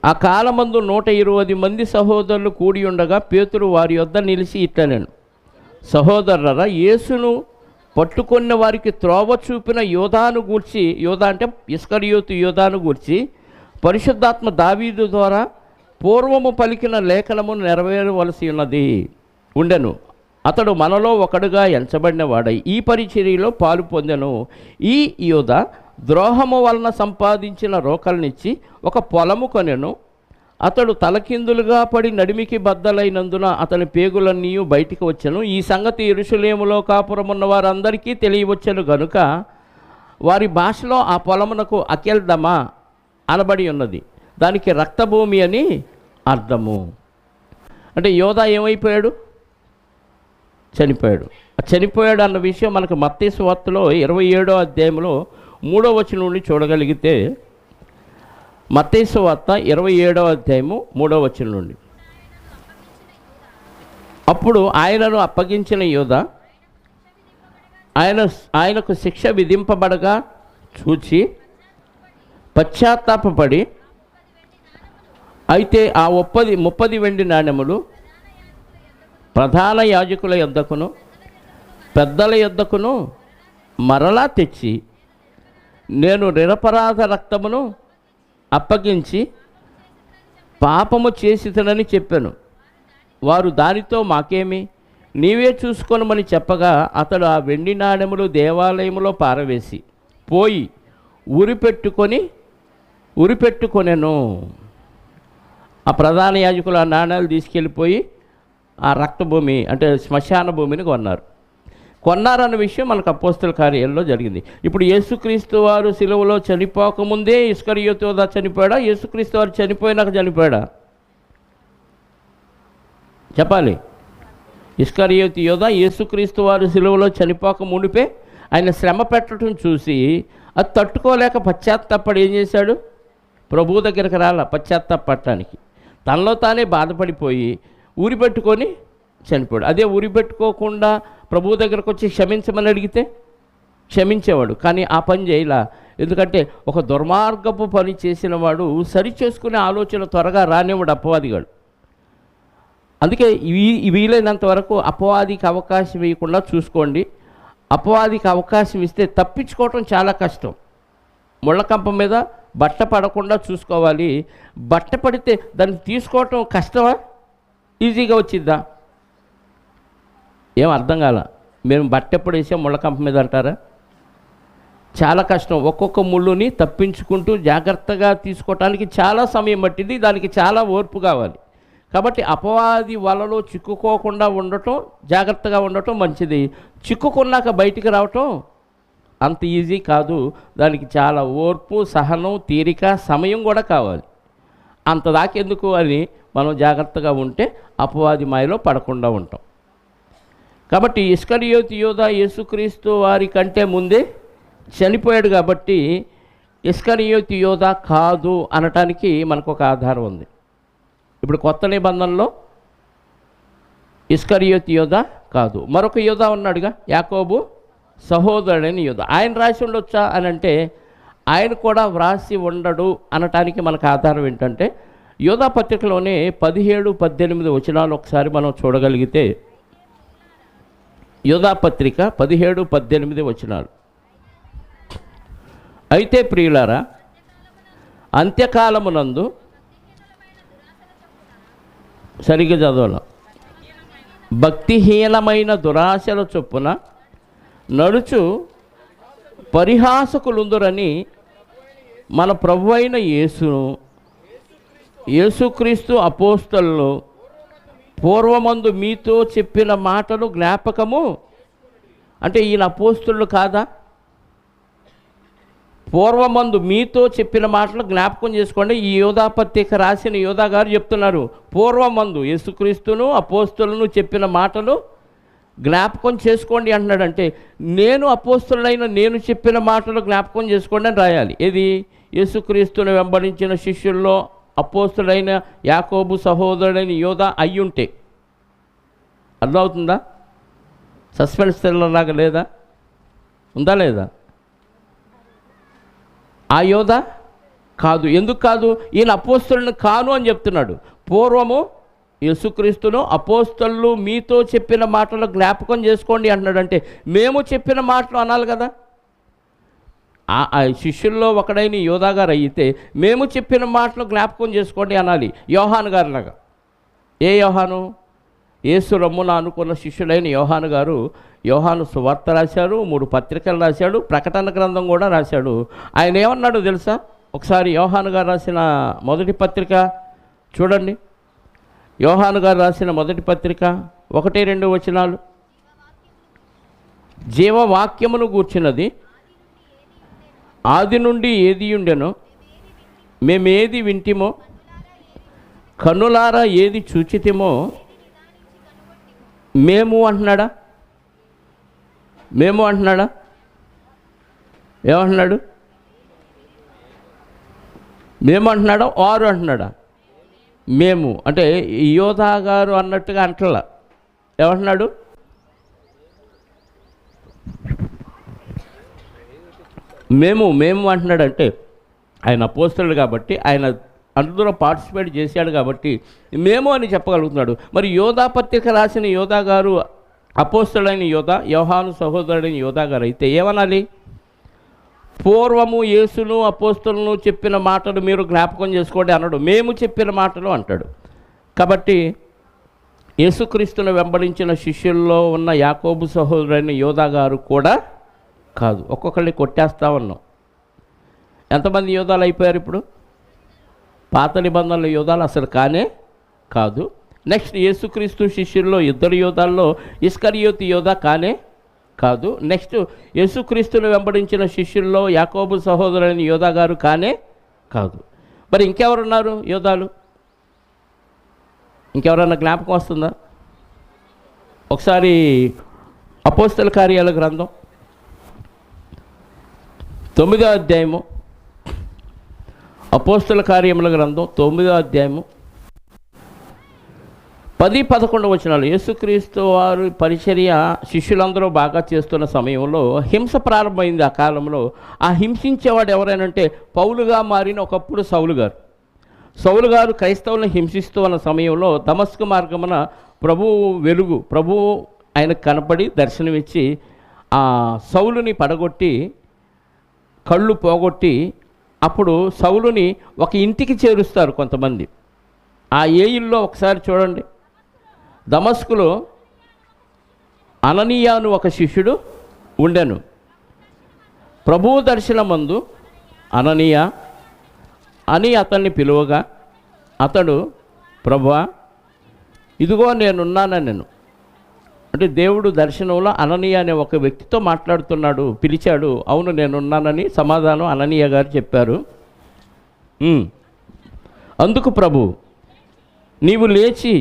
ఆ కాలమందు 120 మంది సహోదరులు కూడి ఉండగా పేతురు వారి యొద్ద నిలిచి ఇట్లనెను, సహోదరులారా, యేసును పట్టుకొన్న వారికి త్రోవ చూపిన యోధాను గూర్చి, యోధా అంటే ఇస్కరియోతు యోధాను గూర్చి పరిశుద్ధాత్మ దావీదు ద్వారా పూర్వము పలికిన లేఖనము నెరవేరవలసి ఉండెను. అతడు మనలో ఒకడుగా ఎంచబడిన వాడై ఈ పరిచర్యలో పాలు పొందెను. ఈ యోధ ద్రోహము వలన సంపాదించిన రోకల్నిచ్చి ఒక పొలము కొనెను. అతడు తలకిందులుగా పడి నడిమికి బద్దలైనందున అతని పేగులన్నీ బయటికి వచ్చెను. ఈ సంగతి యెరూషలేములో కాపురమున్న వారందరికీ తెలియవచ్చెను గనుక వారి భాషలో ఆ పొలమునకు అకెల్దమా అనబడి ఉన్నది. దానికి రక్తభూమి అని అర్థము. అంటే యోధా ఏమైపోయాడు? చనిపోయాడు. చనిపోయాడు అన్న విషయం మనకు మత్తయి సువార్తలో 27వ అధ్యాయంలో 3వ వచనం నుండి చూడగలిగితే, మత్తయి సువార్త 27వ అధ్యాయము 3వ వచనం నుండి, అప్పుడు ఆయనను అప్పగించిన యోధా ఆయనకు శిక్ష విధింపబడగా చూచి పశ్చాత్తాపపడి, అయితే ఆ 30 వెండి నాణెములు ప్రధాన యాజకుల యొద్దకును పెద్దల యొద్దకును మరలా తెచ్చి, నేను నిరపరాధ రక్తమును అప్పగించి పాపము చేసితనని చెప్పాను. వారు దానితో మాకేమి, నీవే చూసుకొనమని చెప్పగా అతడు ఆ వెండి నాణెములు దేవాలయంలో పారవేసి పోయి ఉరిపెట్టుకొనెను. ఆ ప్రధాన యాజకులు ఆ నాణ్యాలు తీసుకెళ్ళిపోయి ఆ రక్తభూమి అంటే శ్మశాన భూమిని కొన్నారన్న విషయం మనకు అపోస్తల కార్యాల్లో జరిగింది. ఇప్పుడు యేసుక్రీస్తు వారు సిలువలో చనిపోకముందే ఇస్కరియోతు యోధా చనిపోయాడా? యేసుక్రీస్తు వారు చనిపోయినాక చనిపోయాడా? చెప్పాలి. ఇస్కరియోతు యోధా యేసుక్రీస్తు వారు సిలువలో చనిపోక మునిపే ఆయన శ్రమ పెట్టడం చూసి అది తట్టుకోలేక పశ్చాత్తాపడి ఏం చేశాడు? ప్రభువు దగ్గరికి రాల పశ్చాత్తాపడటానికి. తనలో తానే బాధపడిపోయి ఊరిపెట్టుకొని చనిపోయాడు. అదే ఊరిపెట్టుకోకుండా ప్రభువు దగ్గరకు వచ్చి క్షమించమని అడిగితే క్షమించేవాడు. కానీ ఆ పని చేయలా. ఎందుకంటే ఒక దుర్మార్గపు పని చేసిన వాడు సరి చేసుకునే ఆలోచన త్వరగా రానివాడు అపవాదిగాడు. అందుకే వీలైనంత వరకు అపవాదికి అవకాశం ఇవ్వకుండా చూసుకోండి. అపవాదికి అవకాశం ఇస్తే తప్పించుకోవటం చాలా కష్టం. ముళ్ళకంప మీద బట్ట పడకుండా చూసుకోవాలి. బట్ట పడితే దాన్ని తీసుకోవటం కష్టమా, ఈజీగా వచ్చిద్దా? ఏం అర్థం కాల. మేము బట్ట ఎప్పుడు వేసాం ముళ్ళకంప మీద అంటారా? చాలా కష్టం. ఒక్కొక్క ముళ్ళుని తప్పించుకుంటూ జాగ్రత్తగా తీసుకోవటానికి చాలా సమయం పట్టింది. దానికి చాలా ఓర్పు కావాలి. కాబట్టి అపవాది వలలో చిక్కుకోకుండా ఉండటం, జాగ్రత్తగా ఉండటం మంచిది. చిక్కుకున్నాక బయటికి రావటం అంత ఈజీ కాదు. దానికి చాలా ఓర్పు, సహనం, తీరిక, సమయం కూడా కావాలి. అంత దాకెందుకు అని మనం జాగ్రత్తగా ఉంటే అపవాది మాయలో పడకుండా ఉంటాం. కాబట్టి ఇస్కరియోతు యోధా యేసుక్రీస్తు వారి కంటే ముందే చనిపోయాడు. కాబట్టి ఇస్కరియోతు యోధా కాదు అనటానికి మనకు ఒక ఆధారం ఉంది. ఇప్పుడు కొత్త నిబంధనలో ఇస్కరియోతు యోధా కాదు, మరొక యోధా ఉన్నాడుగా, యాకోబు సహోదరుడైన యోధా. ఆయన రాసి ఉండొచ్చా అని అంటే ఆయన కూడా వ్రాసి ఉండడు అనటానికి మనకు ఆధారం ఏంటంటే యోధా పత్రికలోనే 17-18 వచనాలు ఒకసారి మనం చూడగలిగితే, యోధా పత్రిక 17-18 వచనాలు. అయితే ప్రియులారా, అంత్యకాలమునందు సరిగ్గా చదవాల, భక్తిహీనమైన దురాశల చొప్పున నడుచు పరిహాసకులుందురని మన ప్రభు అయిన యేసుక్రీస్తు అపోస్తలులు పూర్వమందు మీతో చెప్పిన మాటలు జ్ఞాపకము అంటే ఈయన అపోస్తులు కాదా? పూర్వమందు మీతో చెప్పిన మాటలు జ్ఞాపకం చేసుకోండి. ఈ యోధా పత్రిక రాసిన యోధా గారు చెప్తున్నారు, పూర్వమందు యేసుక్రీస్తును అపోస్తులను చెప్పిన మాటలు జ్ఞాపకం చేసుకోండి అంటున్నాడు. అంటే నేను అపోస్తులైన నేను చెప్పిన మాటలు జ్ఞాపకం చేసుకోండి అని రాయాలి. ఏది? యేసుక్రీస్తును వెంబడించిన శిష్యుల్లో అపోస్తులైన యాకోబు సహోదరుడైన యోధా అయ్యుంటే అర్థమవుతుందా? సస్పెన్స్ థ్రిల్లర్లాగా లేదా? ఉందా లేదా? ఆ యోధా కాదు. ఎందుకు కాదు? ఈయన అపోస్తలుని కాను అని చెప్తున్నాడు. పూర్వము యేసుక్రీస్తును అపోస్తలు మీతో చెప్పిన మాటలు జ్ఞాపకం చేసుకోండి అంటున్నాడు. అంటే మేము చెప్పిన మాటలు అనాలి కదా. ఆ శిష్యుల్లో ఒకడైన యోధా గారు అయితే మేము చెప్పిన మాటలు జ్ఞాపకం చేసుకోండి అనాలి. యోహాను గారిలాగా. ఏ యోహాను? యేసు రమ్మున అనుకున్న శిష్యులైన యోహాను గారు యోహాను సువార్త రాశాడు, 3 పత్రికలు రాశాడు, ప్రకటన గ్రంథం కూడా రాశాడు. ఆయన ఏమన్నాడు తెలుసా? ఒకసారి యోహాను గారు రాసిన మొదటి పత్రిక చూడండి. యోహాను గారు రాసిన మొదటి పత్రిక 1-2 వచనాలు. జీవవాక్యమును గూర్చినది ఆది నుండి ఏది ఉండెనో మేమేది వింటిమో కన్నులారా ఏది చూచితిమో మేము అంటున్నాడా? మేము అంటున్నాడా? ఏమంటున్నాడు? మేము అంటున్నాడా? వారు అంటున్నాడా? మేము అంటే యోధా గారు అన్నట్టుగా అంటలా. ఏమంటున్నాడు? మేము అంటున్నాడు. అంటే ఆయన అపోస్తలుడు కాబట్టి, ఆయన అందులో పార్టిసిపేట్ చేశాడు కాబట్టి మేము అని చెప్పగలుగుతున్నాడు. మరి యోధా పత్రిక రాసిన యోధా గారు అపోస్తలుడైన యోధా, యోహాను సహోదరుడైన యోధా గారు అయితే ఏమనాలి? పూర్వము యేసును అపోస్తలును చెప్పిన మాటలు మీరు జ్ఞాపకం చేసుకోండి అన్నాడు. మేము చెప్పిన మాటలు అంటాడు. కాబట్టి యేసుక్రీస్తును వెంబడించిన శిష్యుల్లో ఉన్న యాకోబు సహోదరుడైన యోధా గారు కూడా కాదు. ఒక్కొక్కరిని కొట్టేస్తా ఉన్నాం. ఎంతమంది యోధాలు అయిపోయారు ఇప్పుడు? పాత నిబంధనల యోధాలు అసలు కానే కాదు. నెక్స్ట్ యేసుక్రీస్తు శిష్యుల్లో 2 యోధాల్లో ఇస్కరియోతు యోధా కానే కాదు. నెక్స్ట్ యేసుక్రీస్తును వెంబడించిన శిష్యుల్లో యాకోబు సహోదరులైన యోధా గారు కానే కాదు. మరి ఇంకెవరున్నారు యోధాలు? ఇంకెవరన్నా జ్ఞాపకం వస్తుందా? ఒకసారి అపోస్తల కార్యాల గ్రంథం 9వ అధ్యాయము, అపోస్తల కార్యముల గ్రంథం 9వ అధ్యాయము 10-11 వచనాలు. యేసుక్రీస్తు వారు పరిచర్య శిష్యులందరూ బాగా చేస్తున్న సమయంలో హింస ప్రారంభమైంది. ఆ కాలంలో ఆ హింసించేవాడు ఎవరైనంటే పౌలుగా మారిన ఒకప్పుడు సౌలు గారు క్రైస్తవులను హింసిస్తూ ఉన్న సమయంలో దమస్కు మార్గమున ప్రభువు ఆయనకు కనపడి దర్శనమిచ్చి ఆ సౌలుని పడగొట్టి కళ్ళు పోగొట్టి అప్పుడు సౌలుని ఒక ఇంటికి చేరుస్తారు కొంతమంది. ఆ ఏయిల్లో ఒకసారి చూడండి, దమస్కులో అననీయా అను ఒక శిష్యుడు ఉండెను. ప్రభువు దర్శనమందు అననీయా అని అతన్ని పిలువగా అతడు, ప్రభువా ఇదిగో నేనున్నానెను. అంటే దేవుడు దర్శనంలో అననీయ అనే ఒక వ్యక్తితో మాట్లాడుతున్నాడు, పిలిచాడు. అవును నేనున్నానని సమాధానం అననీయ గారు చెప్పారు. అందుకు ప్రభు, నీవు లేచి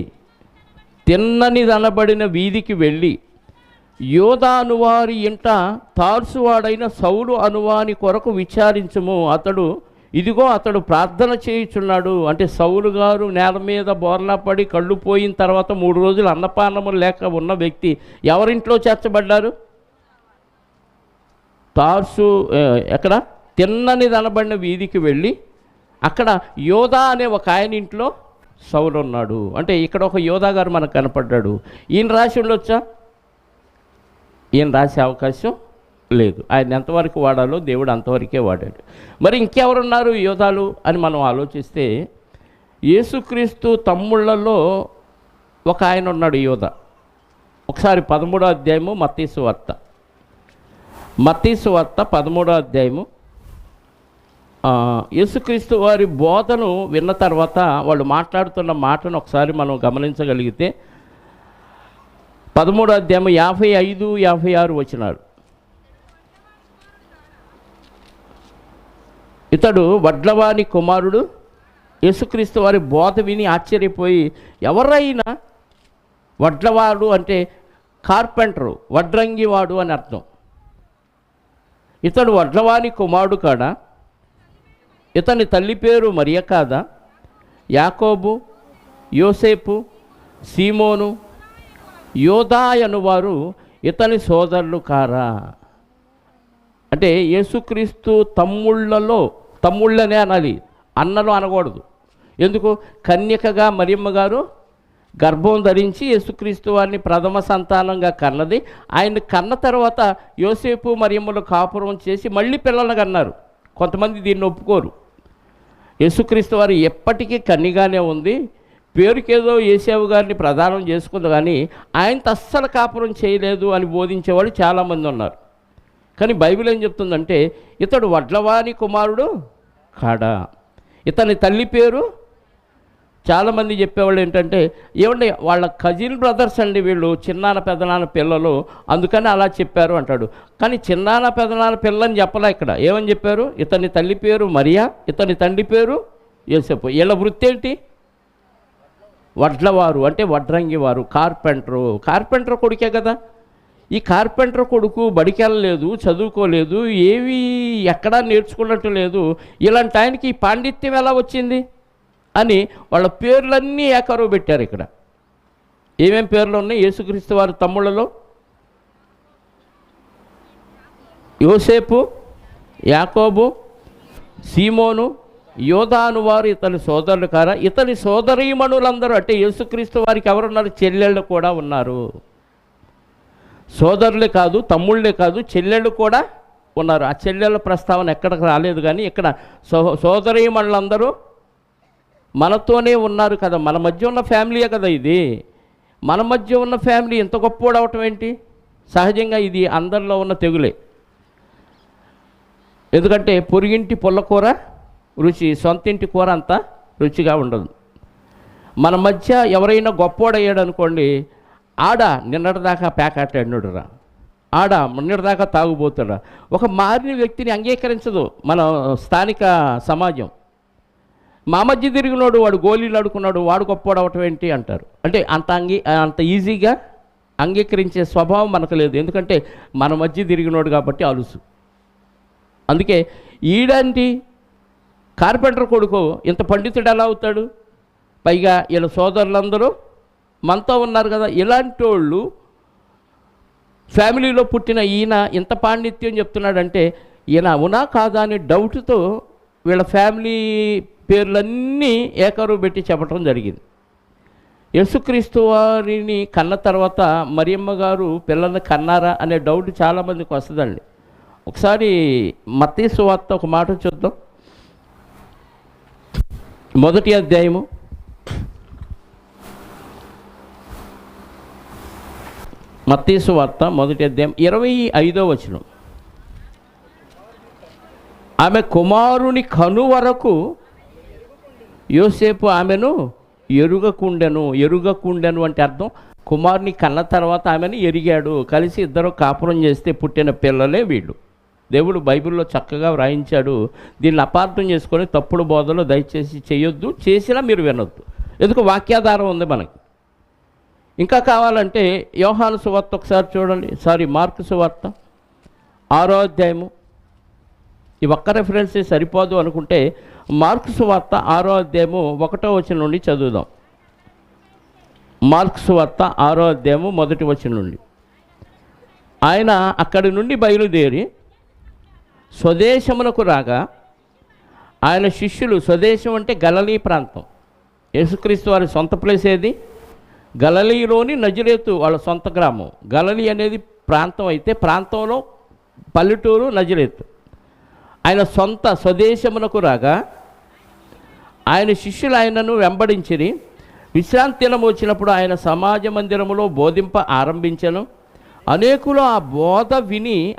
తిన్ననిదనబడిన వీధికి వెళ్ళి యోధా అనువారి ఇంట తార్సువాడైన సౌలు అనువాని కొరకు విచారించుము. అతడు ప్రార్థన చేయుచున్నాడు. అంటే సౌలు గారు నేల మీద బోర్లా పడి కళ్ళు పోయిన తర్వాత 3 రోజులు అన్నపానము లేక ఉన్న వ్యక్తి ఎవరింట్లో చేర్చబడ్డారు? తార్సు ఎక్కడ? తిన్ననిదనబడిన వీధికి వెళ్ళి అక్కడ యోధా అనే ఒక ఆయన ఇంట్లో సౌలు ఉన్నాడు. అంటే ఇక్కడ ఒక యోధా గారు మనకు కనపడ్డాడు. ఈయన రాసి ఉండొచ్చా? ఈయన రాసే అవకాశం లేదు. ఆయన ఎంతవరకు వాడాలో దేవుడు అంతవరకే వాడాడు. మరి ఇంకెవరున్నారు యోధాలు అని మనం ఆలోచిస్తే యేసుక్రీస్తు తమ్ముళ్లలో ఒక ఆయన ఉన్నాడు యోధ. ఒకసారి 13వ అధ్యాయము మత్తయి సువార్త 13వ అధ్యాయము. యేసుక్రీస్తు వారి బోధను విన్న తర్వాత వాళ్ళు మాట్లాడుతున్న మాటను ఒకసారి మనం గమనించగలిగితే 13వ అధ్యాయం 55, 56 వచనాలు. ఇతడు వడ్లవాని కుమారుడు. యేసుక్రీస్తు వారి బోధ విని ఆశ్చర్యపోయి, ఎవరైనా వడ్లవాడు అంటే కార్పెంటరు, వడ్రంగివాడు అని అర్థం. ఇతడు వడ్లవాని కుమారుడు కాడా? ఇతని తల్లి పేరు మరియ కాదా? యాకోబు, యోసేపు, సీమోను, యోదా అనువారు ఇతని సోదరులు కారా? అంటే యేసుక్రీస్తు తమ్ముళ్ళనే అనాలి, అన్నలు అనకూడదు. ఎందుకు? కన్యకగా మరియమ్మ గారు గర్భం ధరించి యేసుక్రీస్తు వారిని ప్రథమ సంతానంగా కన్నది. ఆయన కన్న తర్వాత యోసేపు మరియమ్మలు కాపురం చేసి మళ్ళీ పిల్లలను కన్నారు. కొంతమంది దీన్ని ఒప్పుకోరు. యేసుక్రీస్తు వారు ఎప్పటికీ కన్నిగానే ఉంది, పేరుకేదో యేసేవు గారిని ప్రదానం చేసుకుంది, కానీ ఆయనతో అస్సలు కాపురం చేయలేదు అని బోధించేవాళ్ళు చాలామంది ఉన్నారు. కానీ బైబిల్ ఏం చెప్తుందంటే, ఇతడు వడ్లవాని కుమారుడు కాడా? ఇతని తల్లి పేరు, చాలామంది చెప్పేవాళ్ళు ఏంటంటే, ఏమండి వాళ్ళ కజిన్ బ్రదర్స్ అండి వీళ్ళు, చిన్నాన్న పెదనాన్న పిల్లలు, అందుకని అలా చెప్పారు అంటాడు. కానీ చిన్నాన్న పెదనాన్న పిల్లని చెప్పలే ఇక్కడ. ఏమని చెప్పారు? ఇతని తల్లి పేరు మరియా, ఇతని తండ్రి పేరు యోసేపు. వీళ్ళ వృత్తి ఏంటి? వడ్లవారు అంటే వడ్రంగివారు, కార్పెంటర్ కొడుకే కదా. ఈ కార్పెంటర్ కొడుకు బడికెళ్ళలేదు, చదువుకోలేదు, ఏవి ఎక్కడా నేర్చుకున్నట్టు లేదు. ఇలాంటి ఆయనకి ఈ పాండిత్యం ఎలా వచ్చింది అని వాళ్ళ పేర్లన్నీ ఏకరువు పెట్టారు. ఇక్కడ ఏమేం పేర్లు ఉన్నాయి? యేసుక్రీస్తు వారి తమ్ముళ్ళలో యోసేపు, యాకోబు, సీమోను, యోదాను వారు ఇతని సోదరులు కారా? ఇతని సోదరీమణులందరూ అంటే యేసుక్రీస్తు వారికి ఎవరున్నారు? చెల్లెళ్ళు కూడా ఉన్నారు. సోదరులే కాదు, తమ్ముళ్ళే కాదు, చెల్లెళ్ళు కూడా ఉన్నారు. ఆ చెల్లెళ్ళ ప్రస్తావన ఎక్కడికి రాలేదు, కానీ ఇక్కడ సోదరీమణులందరూ మనతోనే ఉన్నారు కదా. మన మధ్య ఉన్న ఫ్యామిలీయే కదా ఇది. మన మధ్య ఉన్న ఫ్యామిలీ ఎంత గొప్పోడు అవటం ఏంటి? సహజంగా ఇది అందరిలో ఉన్న తెగులే. ఎందుకంటే పొరుగింటి పుల్లకూర రుచి, సొంతింటి కూర అంత రుచిగా ఉండదు. మన మధ్య ఎవరైనా గొప్పోడయ్యాడు అనుకోండి, ఆడ నిన్నటిదాకా పేకాటాడినడురా, ఆడ మొన్నటిదాకా తాగుబోతురా, ఒక మారిన వ్యక్తిని అంగీకరించదు మన స్థానిక సమాజం. మా మధ్య తిరిగినోడు వాడు గోళీలు ఆడుకున్నాడు, వాడు గొప్పోడు అవటం ఏంటి అంటారు. అంటే అంత ఈజీగా అంగీకరించే స్వభావం మనకు లేదు. ఎందుకంటే మన మధ్య తిరిగినోడు కాబట్టి అలుసు. అందుకే ఈడంటి కార్పెంటర్ కొడుకు ఇంత పండితుడు ఎలా అవుతాడు? పైగా వీళ్ళ సోదరులందరూ మనతో ఉన్నారు కదా. ఇలాంటి వాళ్ళు ఫ్యామిలీలో పుట్టిన ఈయన ఇంత పాండిత్యం చెప్తున్నాడంటే ఈయన అవునా కాదా అని డౌట్తో వీళ్ళ ఫ్యామిలీ పేర్లన్నీ ఏకరువు పెట్టి చెప్పడం జరిగింది. యేసుక్రీస్తు వారిని కన్న తర్వాత మరియమ్మ గారు పిల్లల్ని కన్నారా అనే డౌట్ చాలామందికి వస్తుందండి. ఒకసారి మత్తయి సువార్త ఒక మాట చూద్దాం. 1వ అధ్యాయము 1వ అధ్యాయం 25వ వచనం. ఆమె కుమారుని కను వరకు యోసేపు ఆమెను ఎరుగకుండెను అంటే అర్థం కుమారుని కన్న తర్వాత ఆమెను ఎరిగాడు. కలిసి ఇద్దరు కాపురం చేస్తే పుట్టిన పిల్లలే వీళ్ళు. దేవుడు బైబిల్లో చక్కగా వ్రాయించాడు. దీన్ని అపార్థం చేసుకొని తప్పుడు బోధలు దయచేసి చేయొద్దు, చేసినా మీరు వినొద్దు. ఎందుకు? వాక్యాధారం ఉంది మనకి. ఇంకా కావాలంటే యోహాను సువార్త ఒకసారి చూడండి, మార్కు సువార్త 6వ అధ్యాయము. ఈ ఒక్క రెఫరెన్సే సరిపోదు అనుకుంటే మార్కు సువార్త 6వ అధ్యాయము 1వ వచనం నుండి చదువుదాం. మార్కు సువార్త 6వ అధ్యాయము 1వ వచనం నుండి. ఆయన అక్కడి నుండి బయలుదేరి స్వదేశమునకు రాగా ఆయన శిష్యులు, స్వదేశం అంటే గలిలీ ప్రాంతం. యేసుక్రీస్తు వారి సొంత ప్లేస్ ఏది? గలిలీలోని నజరేతు వాళ్ళ సొంత గ్రామం. గలిలీ అనేది ప్రాంతం అయితే ప్రాంతంలో పల్లెటూరు నజరేతు. ఆయన సొంత స్వదేశమునకు రాగా ఆయన శిష్యులు ఆయనను వెంబడించిరి. విశ్రాంతి దినం వచ్చినప్పుడు ఆయన సమాజ మందిరములో బోధింప ఆరంభించెను. అనేకులు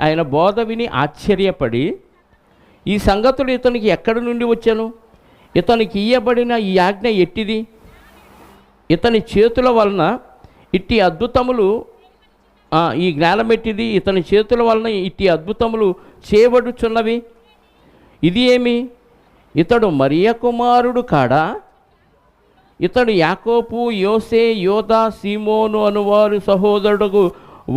ఆయన బోధ విని ఆశ్చర్యపడి, ఈ సంగతులు ఇతనికి ఎక్కడి నుండి వచ్చాను? ఇతనికి ఇయ్యబడిన ఈ ఆజ్ఞ ఎట్టిది? ఇతని చేతుల వలన ఇట్టి అద్భుతములు ఈ జ్ఞానం ఎట్టిది, ఇతని చేతుల వలన ఇట్టి అద్భుతములు చేయబడుచున్నవి. ఇది ఏమి, ఇతడు మరియ కుమారుడు కాడా? ఇతడు యాకోబు, యోసే, యోదా, సీమోను అనువారు సహోదరుడు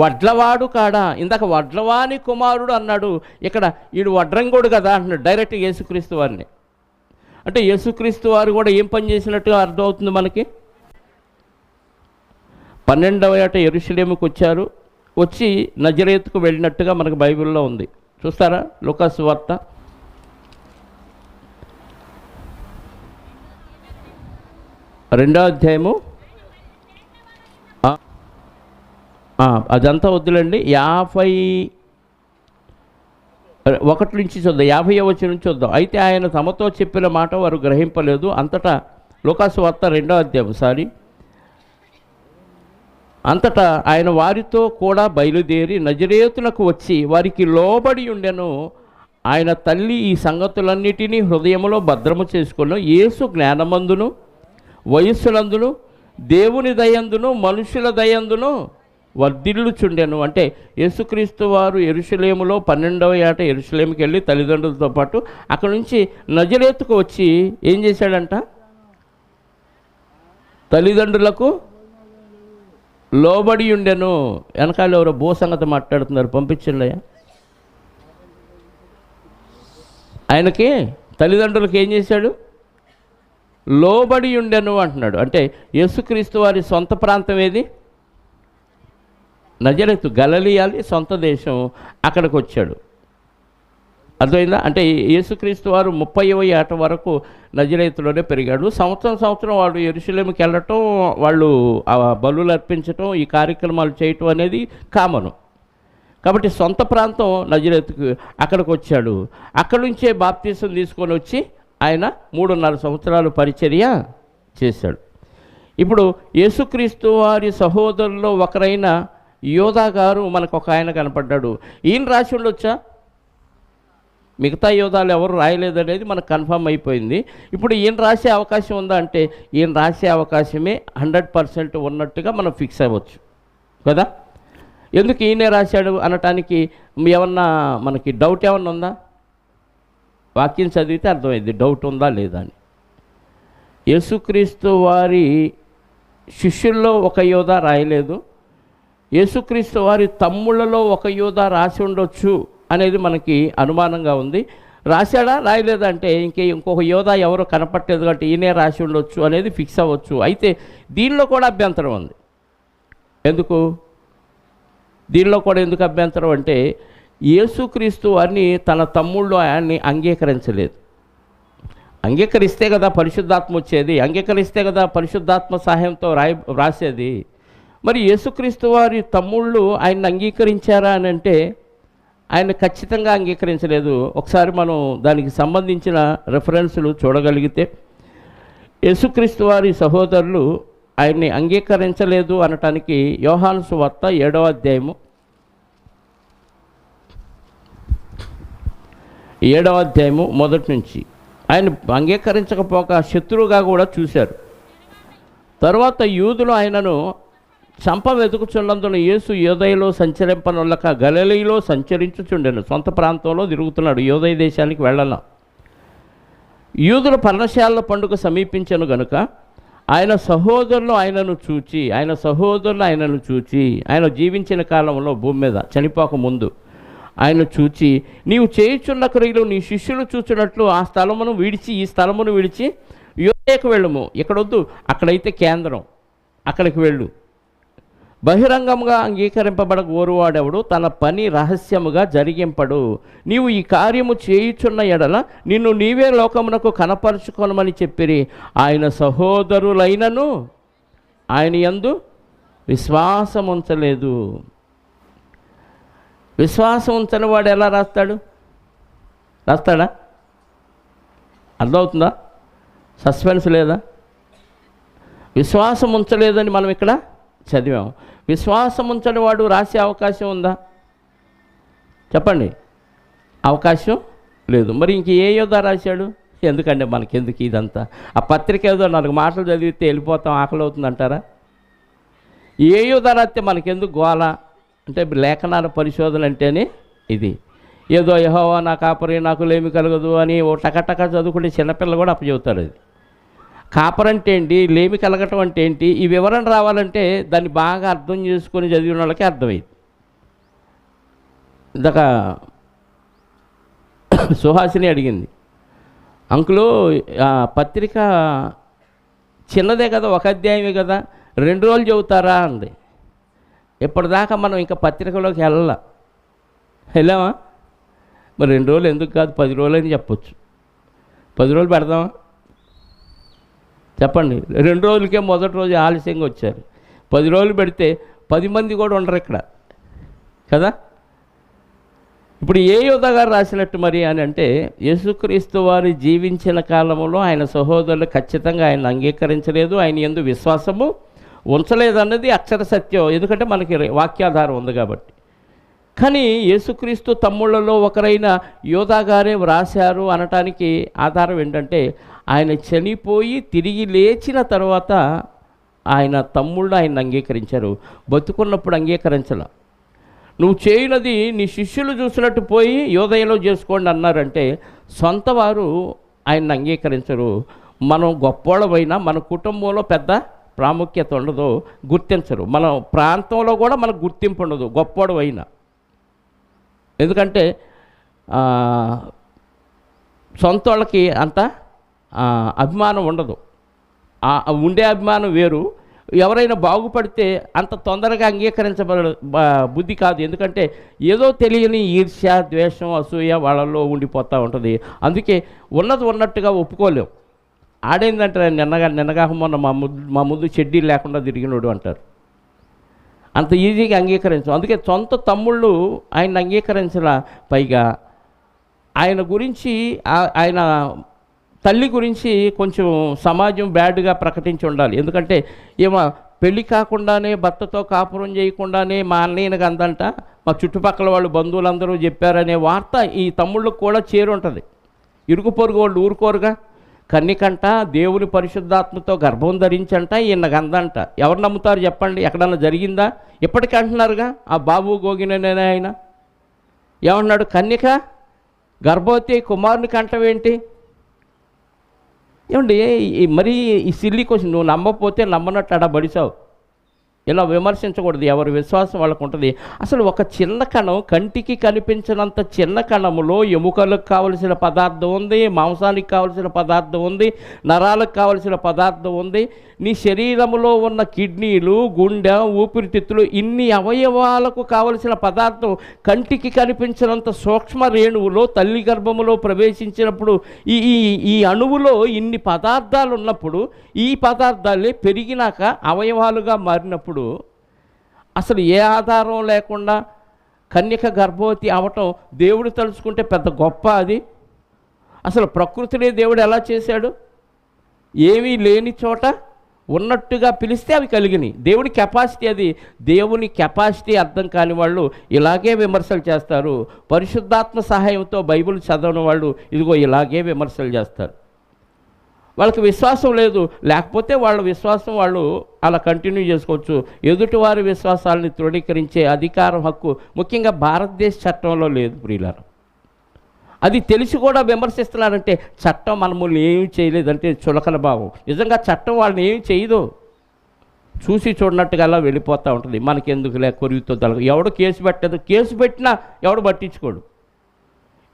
వడ్లవాడు కాడా? ఇందాక వడ్లవాని కుమారుడు అన్నాడు, ఇక్కడ వీడు వడ్రంగోడు కదా అంటున్నాడు డైరెక్ట్ యేసుక్రీస్తు వారిని. అంటే యేసుక్రీస్తు వారు కూడా ఏం పని చేసినట్టుగా అర్థమవుతుంది మనకి. 12వ ఏట యెరూషలేముకు వచ్చారు, వచ్చి నజరేతుకు వెళ్ళినట్టుగా మనకు బైబిల్లో ఉంది. చూస్తారా లూకాసు వార్త 2వ అధ్యాయము. అదంతా వద్దులండి, 51 నుంచి చూద్దాం, 50వ వచనం నుంచి చూద్దాం. అయితే ఆయన తమతో చెప్పిన మాట వారు గ్రహింపలేదు. అంతటా లూకాసు వార్త 2వ అధ్యాయం అంతటా ఆయన వారితో కూడా బయలుదేరి నజరేతునకు వచ్చి వారికి లోబడి ఉండెను. ఆయన తల్లి ఈ సంగతులన్నిటినీ హృదయంలో భద్రము చేసుకుని యేసు జ్ఞానమందును వయస్సులందును దేవుని దయందును మనుషుల దయందును వర్ధిల్లుచుండెను. అంటే యేసుక్రీస్తు వారు యెరూషలేములో 12వ ఏట యెరూషలేముకి వెళ్ళి తల్లిదండ్రులతో పాటు అక్కడ నుంచి నజరేతుకు వచ్చి ఏం చేశాడంట, తల్లిదండ్రులకు లోబడి ఉండెను. వెనకాల ఎవరో భూ సంగతి మాట్లాడుతున్నారు, పంపించండి. ఆయనకి తల్లిదండ్రులకు ఏం చేశాడు, లోబడి ఉండెను అంటున్నాడు. అంటే యేసుక్రీస్తు వారి సొంత ప్రాంతం ఏది, నజరేతు, గలిలయ సొంత దేశం. అక్కడికి వచ్చాడు. అర్థమైందా? అంటే యేసుక్రీస్తు వారు 30వ ఏట వరకు నజరేతులోనే పెరిగాడు. సంవత్సరం వాడు యెరూషలేముకి వెళ్ళటం, వాళ్ళు బలులు అర్పించటం, ఈ కార్యక్రమాలు చేయటం అనేది కామను. కాబట్టి సొంత ప్రాంతం నజరేతుకు అక్కడికి వచ్చాడు. అక్కడి నుంచే బాప్తీసం తీసుకొని వచ్చి ఆయన 3.5 సంవత్సరాలు పరిచర్య చేశాడు. ఇప్పుడు యేసుక్రీస్తు వారి సహోదరుల్లో ఒకరైన యోధా గారు మనకు ఒక ఆయన కనపడ్డాడు. ఈయన రాసి ఉండొచ్చా? మిగతా యోధాలు ఎవరు రాయలేదనేది మనకు కన్ఫర్మ్ అయిపోయింది. ఇప్పుడు ఈయన రాసే అవకాశం ఉందా అంటే ఈయన రాసే అవకాశమే 100% ఉన్నట్టుగా మనం ఫిక్స్ అవ్వచ్చు కదా. ఎందుకు ఈయనే రాశాడు అనటానికి ఏమన్నా మనకి డౌట్ ఏమన్నా ఉందా? వాక్యం చదివితే అర్థమైంది డౌట్ ఉందా లేదా అని. యేసుక్రీస్తు వారి శిష్యుల్లో ఒక యోధా రాయలేదు, యేసుక్రీస్తు వారి తమ్ముళ్ళలో ఒక యోధా రాసి ఉండొచ్చు అనేది మనకి అనుమానంగా ఉంది. రాశాడా రాయలేదా అంటే ఇంకొక యోధా ఎవరో కనపట్టలేదు కాబట్టి ఈయనే రాసి ఉండొచ్చు అనేది ఫిక్స్ అవ్వచ్చు. అయితే దీనిలో కూడా అభ్యంతరం ఉంది. ఎందుకు దీనిలో కూడా ఎందుకు అభ్యంతరం అంటే యేసుక్రీస్తు వారిని తన తమ్ముళ్ళు ఆయన్ని అంగీకరించలేదు. అంగీకరిస్తే కదా పరిశుద్ధాత్మ వచ్చేది, అంగీకరిస్తే కదా పరిశుద్ధాత్మ సహాయంతో రాసేది. మరి యేసుక్రీస్తు వారి తమ్ముళ్ళు ఆయన్ని అంగీకరించారా అని అంటే ఆయన ఖచ్చితంగా అంగీకరించలేదు. ఒకసారి మనం దానికి సంబంధించిన రెఫరెన్సులు చూడగలిగితే యేసుక్రీస్తు వారి సహోదరులు ఆయన్ని అంగీకరించలేదు అనటానికి యోహాను సువార్త 7వ అధ్యాయము 7వ అధ్యాయము మొదటి నుంచి ఆయన అంగీకరించకపోక శత్రువుగా కూడా చూశారు. తర్వాత యూదులు ఆయనను చంప వెతుకుచున్నందున యేసు యోదయలో సంచరింపనొల్లక గలిలయలో సంచరించుచుండెను. సొంత ప్రాంతంలో తిరుగుతున్నాడు, యోదయ దేశానికి వెళ్ళాల. యూదుల పర్ణశాల పండుగ సమీపించను గనుక ఆయన సహోదరులు ఆయనను చూచి ఆయన జీవించిన కాలంలో భూమి మీద చనిపోక ముందు ఆయన చూచి నీవు చేయుచున్న క్రియలు నీ శిష్యులు చూచినట్లు ఆ స్థలమును విడిచి ఈ స్థలమును విడిచి యోదయకు వెళ్ళము. ఇక్కడొద్దు, అక్కడైతే కేంద్రం, అక్కడికి వెళ్ళు. బహిరంగంగా అంగీకరింపబడ కోరువాడెవడు తన పని రహస్యముగా జరిగింపడు. నీవు ఈ కార్యము చేయుచున్న ఎడల నిన్ను నీవే లోకమునకు కనపరుచుకొనమని చెప్పిరి. ఆయన సహోదరులైనను ఆయన యందు విశ్వాసం ఉంచలేదు. విశ్వాసం ఉంచని వాడు ఎలా రాస్తాడా? అర్థమవుతుందా? సస్పెన్స్ లేదా? విశ్వాసం ఉంచలేదని మనం ఇక్కడ చదివాం. విశ్వాసం ఉంచని వాడు రాసే అవకాశం ఉందా చెప్పండి? అవకాశం లేదు. మరి ఇంక ఏ యోధా రాశాడు? ఎందుకంటే మనకెందుకు ఇదంతా? ఆ పత్రిక ఏదో 4 మాటలు చదివితే వెళ్ళిపోతాం, ఆకలి అవుతుంది అంటారా? ఏ యోధా రాస్తే మనకెందుకు గోల? అంటే లేఖనాల పరిశోధన అంటేనే ఇది. ఏదో యెహోవా నా కాపరి నాకు లేమి కలగదు అని ఓ టకటక చదువుకుంటే చిన్నపిల్లలు కూడా అప్పచెబుతారు. అది కాపరంటే ఏంటి, లేమి కలగటం అంటే ఏంటి, ఈ వివరణ రావాలంటే దాన్ని బాగా అర్థం చేసుకొని చదివిన వాళ్ళకి అర్థమైంది. ఇందాక సుహాసిని అడిగింది, అంకులు పత్రిక చిన్నదే కదా, ఒక అధ్యాయమే కదా, 2 రోజులు చెబుతారా అంది. ఇప్పటిదాకా మనం ఇంకా పత్రికలోకి వెళ్ళామా? మరి 2 రోజులు ఎందుకు కాదు, 10 రోజులు అని చెప్పొచ్చు. 10 రోజులు పెడదామా చెప్పండి? 2 రోజులకే మొదటి రోజు ఆలస్యంగా వచ్చారు. 10 రోజులు పెడితే 10 మంది కూడా ఉండరు ఇక్కడ కదా. ఇప్పుడు ఏ యోధా గారు రాసినట్టు మరి అని అంటే, యేసుక్రీస్తు వారు జీవించిన కాలంలో ఆయన సహోదరులు ఖచ్చితంగా ఆయన అంగీకరించలేదు, ఆయన యందు విశ్వాసము ఉంచలేదన్నది అక్షర సత్యం. ఎందుకంటే మనకి వాక్యాధారం ఉంది కాబట్టి. కానీ యేసుక్రీస్తు తమ్ముళ్ళలో ఒకరైన యోధా గారే వ్రాశారు అనటానికి ఆధారం ఏంటంటే, ఆయన చనిపోయి తిరిగి లేచిన తర్వాత ఆయన తమ్ముళ్ళు ఆయన అంగీకరించారు, బతుకున్నప్పుడు అంగీకరించాల. నువ్వు చేయనది నీ శిష్యులు చూసినట్టు పోయి యోదయలో చేసుకోండి అన్నారంటే సొంత వారు ఆయన అంగీకరించరు. మనం గొప్పోళ్ళమైనా మన కుటుంబంలో పెద్ద ప్రాముఖ్యత ఉండదు, గుర్తించరు. మన ప్రాంతంలో కూడా మనకు గుర్తింపు ఉండదు గొప్పోడు అయినా. ఎందుకంటే సొంత వాళ్ళకి అంత అభిమానం ఉండదు. ఉండే అభిమానం వేరు. ఎవరైనా బాగుపడితే అంత తొందరగా అంగీకరించబడ బుద్ధి కాదు. ఎందుకంటే ఏదో తెలియని ఈర్ష్య, ద్వేషం, అసూయ వాళ్ళల్లో ఉండిపోతూ ఉంటుంది. అందుకే ఉన్నది ఉన్నట్టుగా ఒప్పుకోలేం. ఆడేందంటే నిన్నగా మొన్న మా ముందు చెడ్డీ లేకుండా తిరిగినోడు అంటారు. అంత ఈజీగా అంగీకరించం. అందుకే సొంత తమ్ముళ్ళు ఆయన అంగీకరించాల. పైగా ఆయన గురించి, ఆయన తల్లి గురించి కొంచెం సమాజం బ్యాడ్గా ప్రకటించి ఉండాలి. ఎందుకంటే ఏమో పెళ్ళి కాకుండానే భర్తతో కాపురం చేయకుండానే మా అన్నయ్యనకు అందంట, మా చుట్టుపక్కల వాళ్ళు బంధువులందరూ చెప్పారనే వార్త ఈ తమ్ముళ్ళకు కూడా చేరుంటుంది. ఇరుగు పొరుగు వాళ్ళు ఊరుకోరుగా. కన్నికంట దేవుని పరిశుద్ధాత్మతో గర్భం ధరించంట ఈయన గందంట. ఎవరు నమ్ముతారు చెప్పండి? ఎక్కడన్నా జరిగిందా? ఇప్పటికీ అంటున్నారుగా. ఆ బాబు గోగిననే ఆయన ఏమన్నాడు, కన్యక గర్భవతి కుమారుని కంటవేంటి? ఏమండి మరీ ఈ సిల్లీ క్వశ్చన్. నువ్వు నమ్మకపోతే నమ్మనట్టు అడబడిసావు. ఇలా విమర్శించకూడదు. ఎవరి విశ్వాసం వాళ్ళకు ఉంటుంది. అసలు ఒక చిన్న కణం, కంటికి కనిపించినంత చిన్న కణములో ఎముకలకు కావలసిన పదార్థం ఉంది, మాంసానికి కావలసిన పదార్థం ఉంది, నరాలకు కావలసిన పదార్థం ఉంది. నీ శరీరంలో ఉన్న కిడ్నీలు, గుండె, ఊపిరితిత్తులు, ఇన్ని అవయవాలకు కావలసిన పదార్థం కంటికి కనిపించినంత సూక్ష్మ రేణువులో తల్లి గర్భములో ప్రవేశించినప్పుడు ఈ అణువులో ఇన్ని పదార్థాలు ఉన్నప్పుడు, ఈ పదార్థాలే పెరిగినాక అవయవాలుగా మారినప్పుడు అసలు ఏ ఆధారం లేకుండా కన్యక గర్భవతి అవటం దేవుడు తలుచుకుంటే పెద్ద గొప్ప. అది అసలు ప్రకృతిని దేవుడు ఎలా చేశాడు? ఏమీ లేని చోట ఉన్నట్టుగా పిలిస్తే అవి కలిగినాయి. దేవుడి కెపాసిటీ అది. దేవుని కెపాసిటీ అర్థం కాని వాళ్ళు ఇలాగే విమర్శలు చేస్తారు. పరిశుద్ధాత్మ సహాయంతో బైబిల్ చదవని వాళ్ళు ఇదిగో ఇలాగే విమర్శలు చేస్తారు. వాళ్ళకి విశ్వాసం లేదు. లేకపోతే వాళ్ళ విశ్వాసం వాళ్ళు అలా కంటిన్యూ చేసుకోవచ్చు. ఎదుటివారి విశ్వాసాలని తృణీకరించే అధికారం, హక్కు ముఖ్యంగా భారతదేశ చట్టంలో లేదు ప్రియులారా. అది తెలిసి కూడా విమర్శిస్తున్నారంటే చట్టం మనల్ని ఏమి చేయలేదంటే చులకన భావం. నిజంగా చట్టం వాళ్ళని ఏమి చేయదు, చూసి చూడనట్టుగా అలా వెళ్ళిపోతూ ఉంటుంది. మనకెందుకులే కొరివితో తలగ. ఎవడు కేసు పెట్టదు, కేసు పెట్టినా ఎవడు పట్టించుకోడు.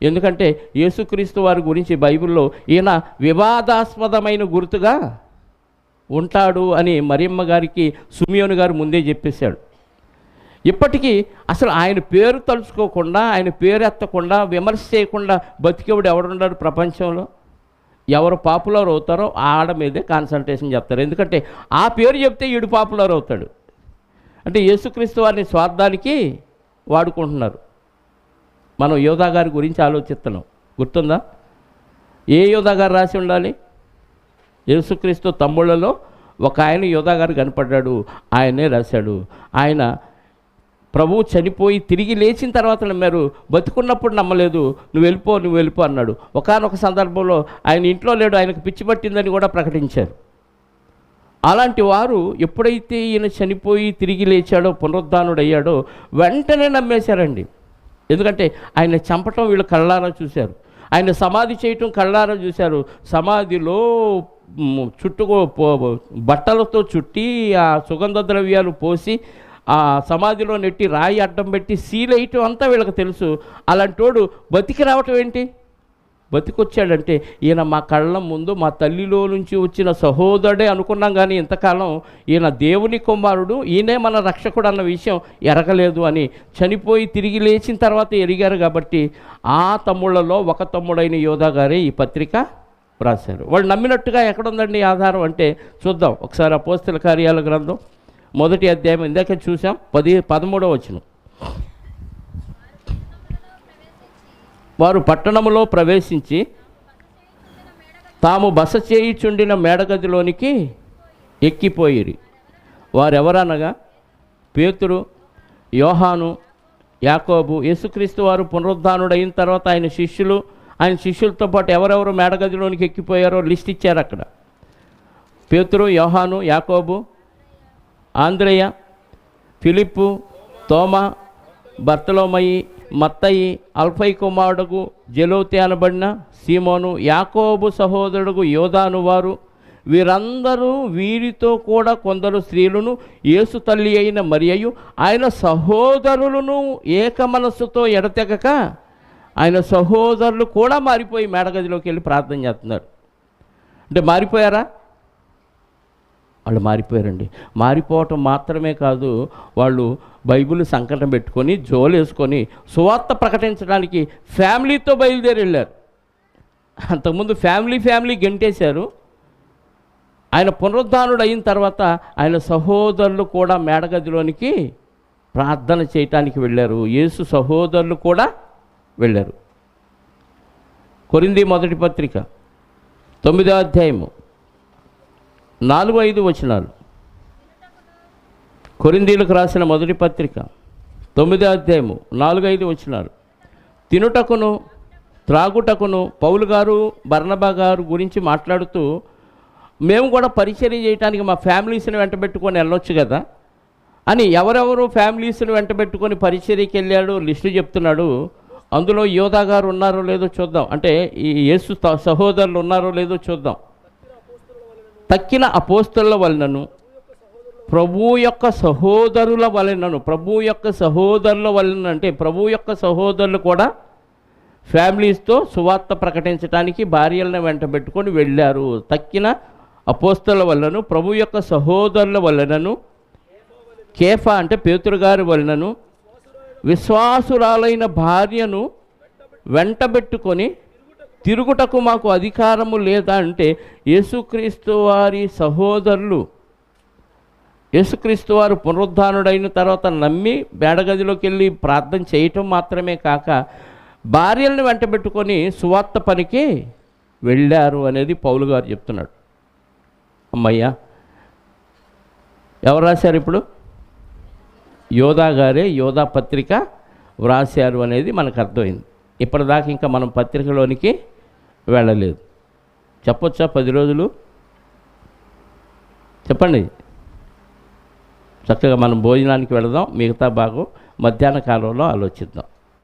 ఎందుకంటే యేసుక్రీస్తు వారి గురించి బైబిల్లో ఈయన వివాదాస్పదమైన గుర్తుగా ఉంటాడు అని మరియమ్మ గారికి సుమియోను గారు ముందే చెప్పేశాడు. ఇప్పటికీ అసలు ఆయన పేరు తలుచుకోకుండా, ఆయన పేరు ఎత్తకుండా, విమర్శ చేయకుండా బతికేవాడు ఎవడున్నాడు ప్రపంచంలో? ఎవరు పాపులర్ అవుతారో ఆడ మీదే కాన్సన్ట్రేషన్ చేస్తారు. ఎందుకంటే ఆ పేరు చెప్తే ఈడు పాపులర్ అవుతాడు. అంటే యేసుక్రీస్తు వారిని స్వార్థానికి వాడుకుంటున్నారు. మనం యోధా గారి గురించి ఆలోచిస్తున్నాం. గుర్తుందా? ఏ యోధా గారు రాసి ఉండాలి? యేసుక్రీస్తు తమ్ముళ్ళలో ఒక ఆయన యోధా గారు కనపడ్డాడు, ఆయనే రాశాడు. ఆయన ప్రభువు చనిపోయి తిరిగి లేచిన తర్వాత నమ్మారు, బతుకున్నప్పుడు నమ్మలేదు. నువ్వు వెళ్ళిపో అన్నాడు. ఒకానొక సందర్భంలో ఆయన ఇంట్లో లేడు, ఆయనకు పిచ్చి పట్టిందని కూడా ప్రకటించారు. అలాంటి వారు ఎప్పుడైతే ఈయన చనిపోయి తిరిగి లేచాడో, పునరుద్ధానుడయ్యాడో వెంటనే నమ్మేశారండి. ఎందుకంటే ఆయన చంపటం వీళ్ళు కళ్ళారా చూశారు, ఆయన సమాధి చేయటం కళ్ళారా చూశారు. సమాధిలో బట్టలతో చుట్టి ఆ సుగంధ ద్రవ్యాలు పోసి ఆ సమాధిలో నెట్టి రాయి అడ్డం పెట్టి సీలేయటం అంతా వీళ్ళకి తెలుసు. అలాంటోడు బతికి రావటం ఏంటి? బతికొచ్చాడంటే ఈయన మా కళ్ళ ముందు మా తల్లిలో నుంచి వచ్చిన సహోదరుడే అనుకున్నాం, కానీ ఇంతకాలం ఈయన దేవుని కుమారుడు, ఈయనే మన రక్షకుడు అన్న విషయం ఎరగలేదు అని చనిపోయి తిరిగి లేచిన తర్వాత ఎరిగారు. కాబట్టి ఆ తమ్ముళ్ళలో ఒక తమ్ముడైన యోధా గారే ఈ పత్రిక రాశారు. వాళ్ళు నమ్మినట్టుగా ఎక్కడుందండి ఆధారం అంటే చూద్దాం ఒకసారి. అపోస్తల కార్యాల గ్రంథం 1వ అధ్యాయం ఇందాక చూసాం, 13వ వచనం. వారు పట్టణములో ప్రవేశించి తాము బస చేయుచుండిన మేడగదిలోనికి ఎక్కిపోయిరి. వారెవరనగా పేతురు, యోహాను, యాకోబు. యేసుక్రీస్తు వారు పునరుద్ధానుడైన తర్వాత ఆయన శిష్యులతో పాటు ఎవరెవరు మేడగదిలోనికి ఎక్కిపోయారో లిస్ట్ ఇచ్చారు అక్కడ. పేతురు, యోహాను, యాకోబు, ఆంద్రేయ, ఫిలిప్పు, తోమా, బర్తలోమయి, మత్తయి, అల్ఫై కుమారుడుగు జెలోతి అనబడిన సీమోను, యాకోబు సహోదరుడు యోధాను వారు. వీరందరూ వీరితో కూడా కొందరు స్త్రీలను, యేసు తల్లి అయిన మరియయు ఆయన సహోదరులను ఏక మనస్సుతో ఎడతెగక ఆయన సహోదరులు కూడా మారిపోయి మేడగదిలోకి వెళ్ళి ప్రార్థన చేస్తున్నారు. అంటే మారిపోయారా? వాళ్ళు మారిపోయారండి. మారిపోవటం మాత్రమే కాదు, వాళ్ళు బైబిల్ సంకటం పెట్టుకొని జోలేసుకొని సువార్త ప్రకటించడానికి ఫ్యామిలీతో బయలుదేరి వెళ్ళారు. అంతకుముందు ఫ్యామిలీ గెంటేశారు. ఆయన పునరుద్ధానుడు అయిన తర్వాత ఆయన సహోదరులు కూడా మేడగదిలోనికి ప్రార్థన చేయటానికి వెళ్ళారు. యేసు సహోదరులు కూడా వెళ్ళారు. కొరింథీ మొదటి పత్రిక 9వ అధ్యాయము 4-5 వచనాలు. కొరింథీలకు రాసిన మొదటి పత్రిక 9వ అధ్యాయము 4-5 వచనాలు. తినుటకును త్రాగుటకును పౌలు గారు, బర్నబా గారు గురించి మాట్లాడుతూ, మేము కూడా పరిచర్య చేయడానికి మా ఫ్యామిలీస్ని వెంటబెట్టుకొని వెళ్ళొచ్చు కదా అని ఎవరెవరు ఫ్యామిలీస్ని వెంటబెట్టుకొని పరిచర్యకి వెళ్ళాడు లిస్టు చెప్తున్నాడు. అందులో యోధా గారు ఉన్నారో లేదో చూద్దాం. అంటే ఈ యేసు సహోదరులు ఉన్నారో లేదో చూద్దాం. తక్కిన అపోస్తలుల వలనను ప్రభు యొక్క సహోదరుల వలనను, ప్రభు యొక్క సహోదరుల వలన అంటే ప్రభు యొక్క సహోదరులు కూడా ఫ్యామిలీస్తో సువార్త ప్రకటించడానికి భార్యలను వెంటబెట్టుకొని వెళ్ళారు. తక్కిన అపోస్తలుల వలనను ప్రభు యొక్క సహోదరుల వలనను, కేఫా అంటే పేతురు గారి వలనను, విశ్వాసురాలైన భార్యను వెంటబెట్టుకొని తిరుగుటకు మాకు అధికారము లేదా అంటే యేసుక్రీస్తు వారి సహోదరులు, యేసుక్రీస్తు వారు పునరుద్ధానుడైన తర్వాత నమ్మి మేడగదిలోకి వెళ్ళి ప్రార్థన చేయటం మాత్రమే కాక భార్యలను వెంటబెట్టుకొని సువార్త పనికి వెళ్ళారు అనేది పౌలు గారు చెప్తున్నాడు. అమ్మయ్యా, ఎవరు రాశారు ఇప్పుడు? యోధా గారే యోధా పత్రిక వ్రాశారు అనేది మనకు అర్థమైంది. ఇప్పటిదాకా ఇంకా మనం పత్రికలోనికి వెళ్ళలేదు. చెప్పొచ్చా 10 రోజులు? చెప్పండి. చక్కగా మనం భోజనానికి వెళదాం. మిగతా భాగం మధ్యాహ్న కాలంలో ఆలోచిద్దాం.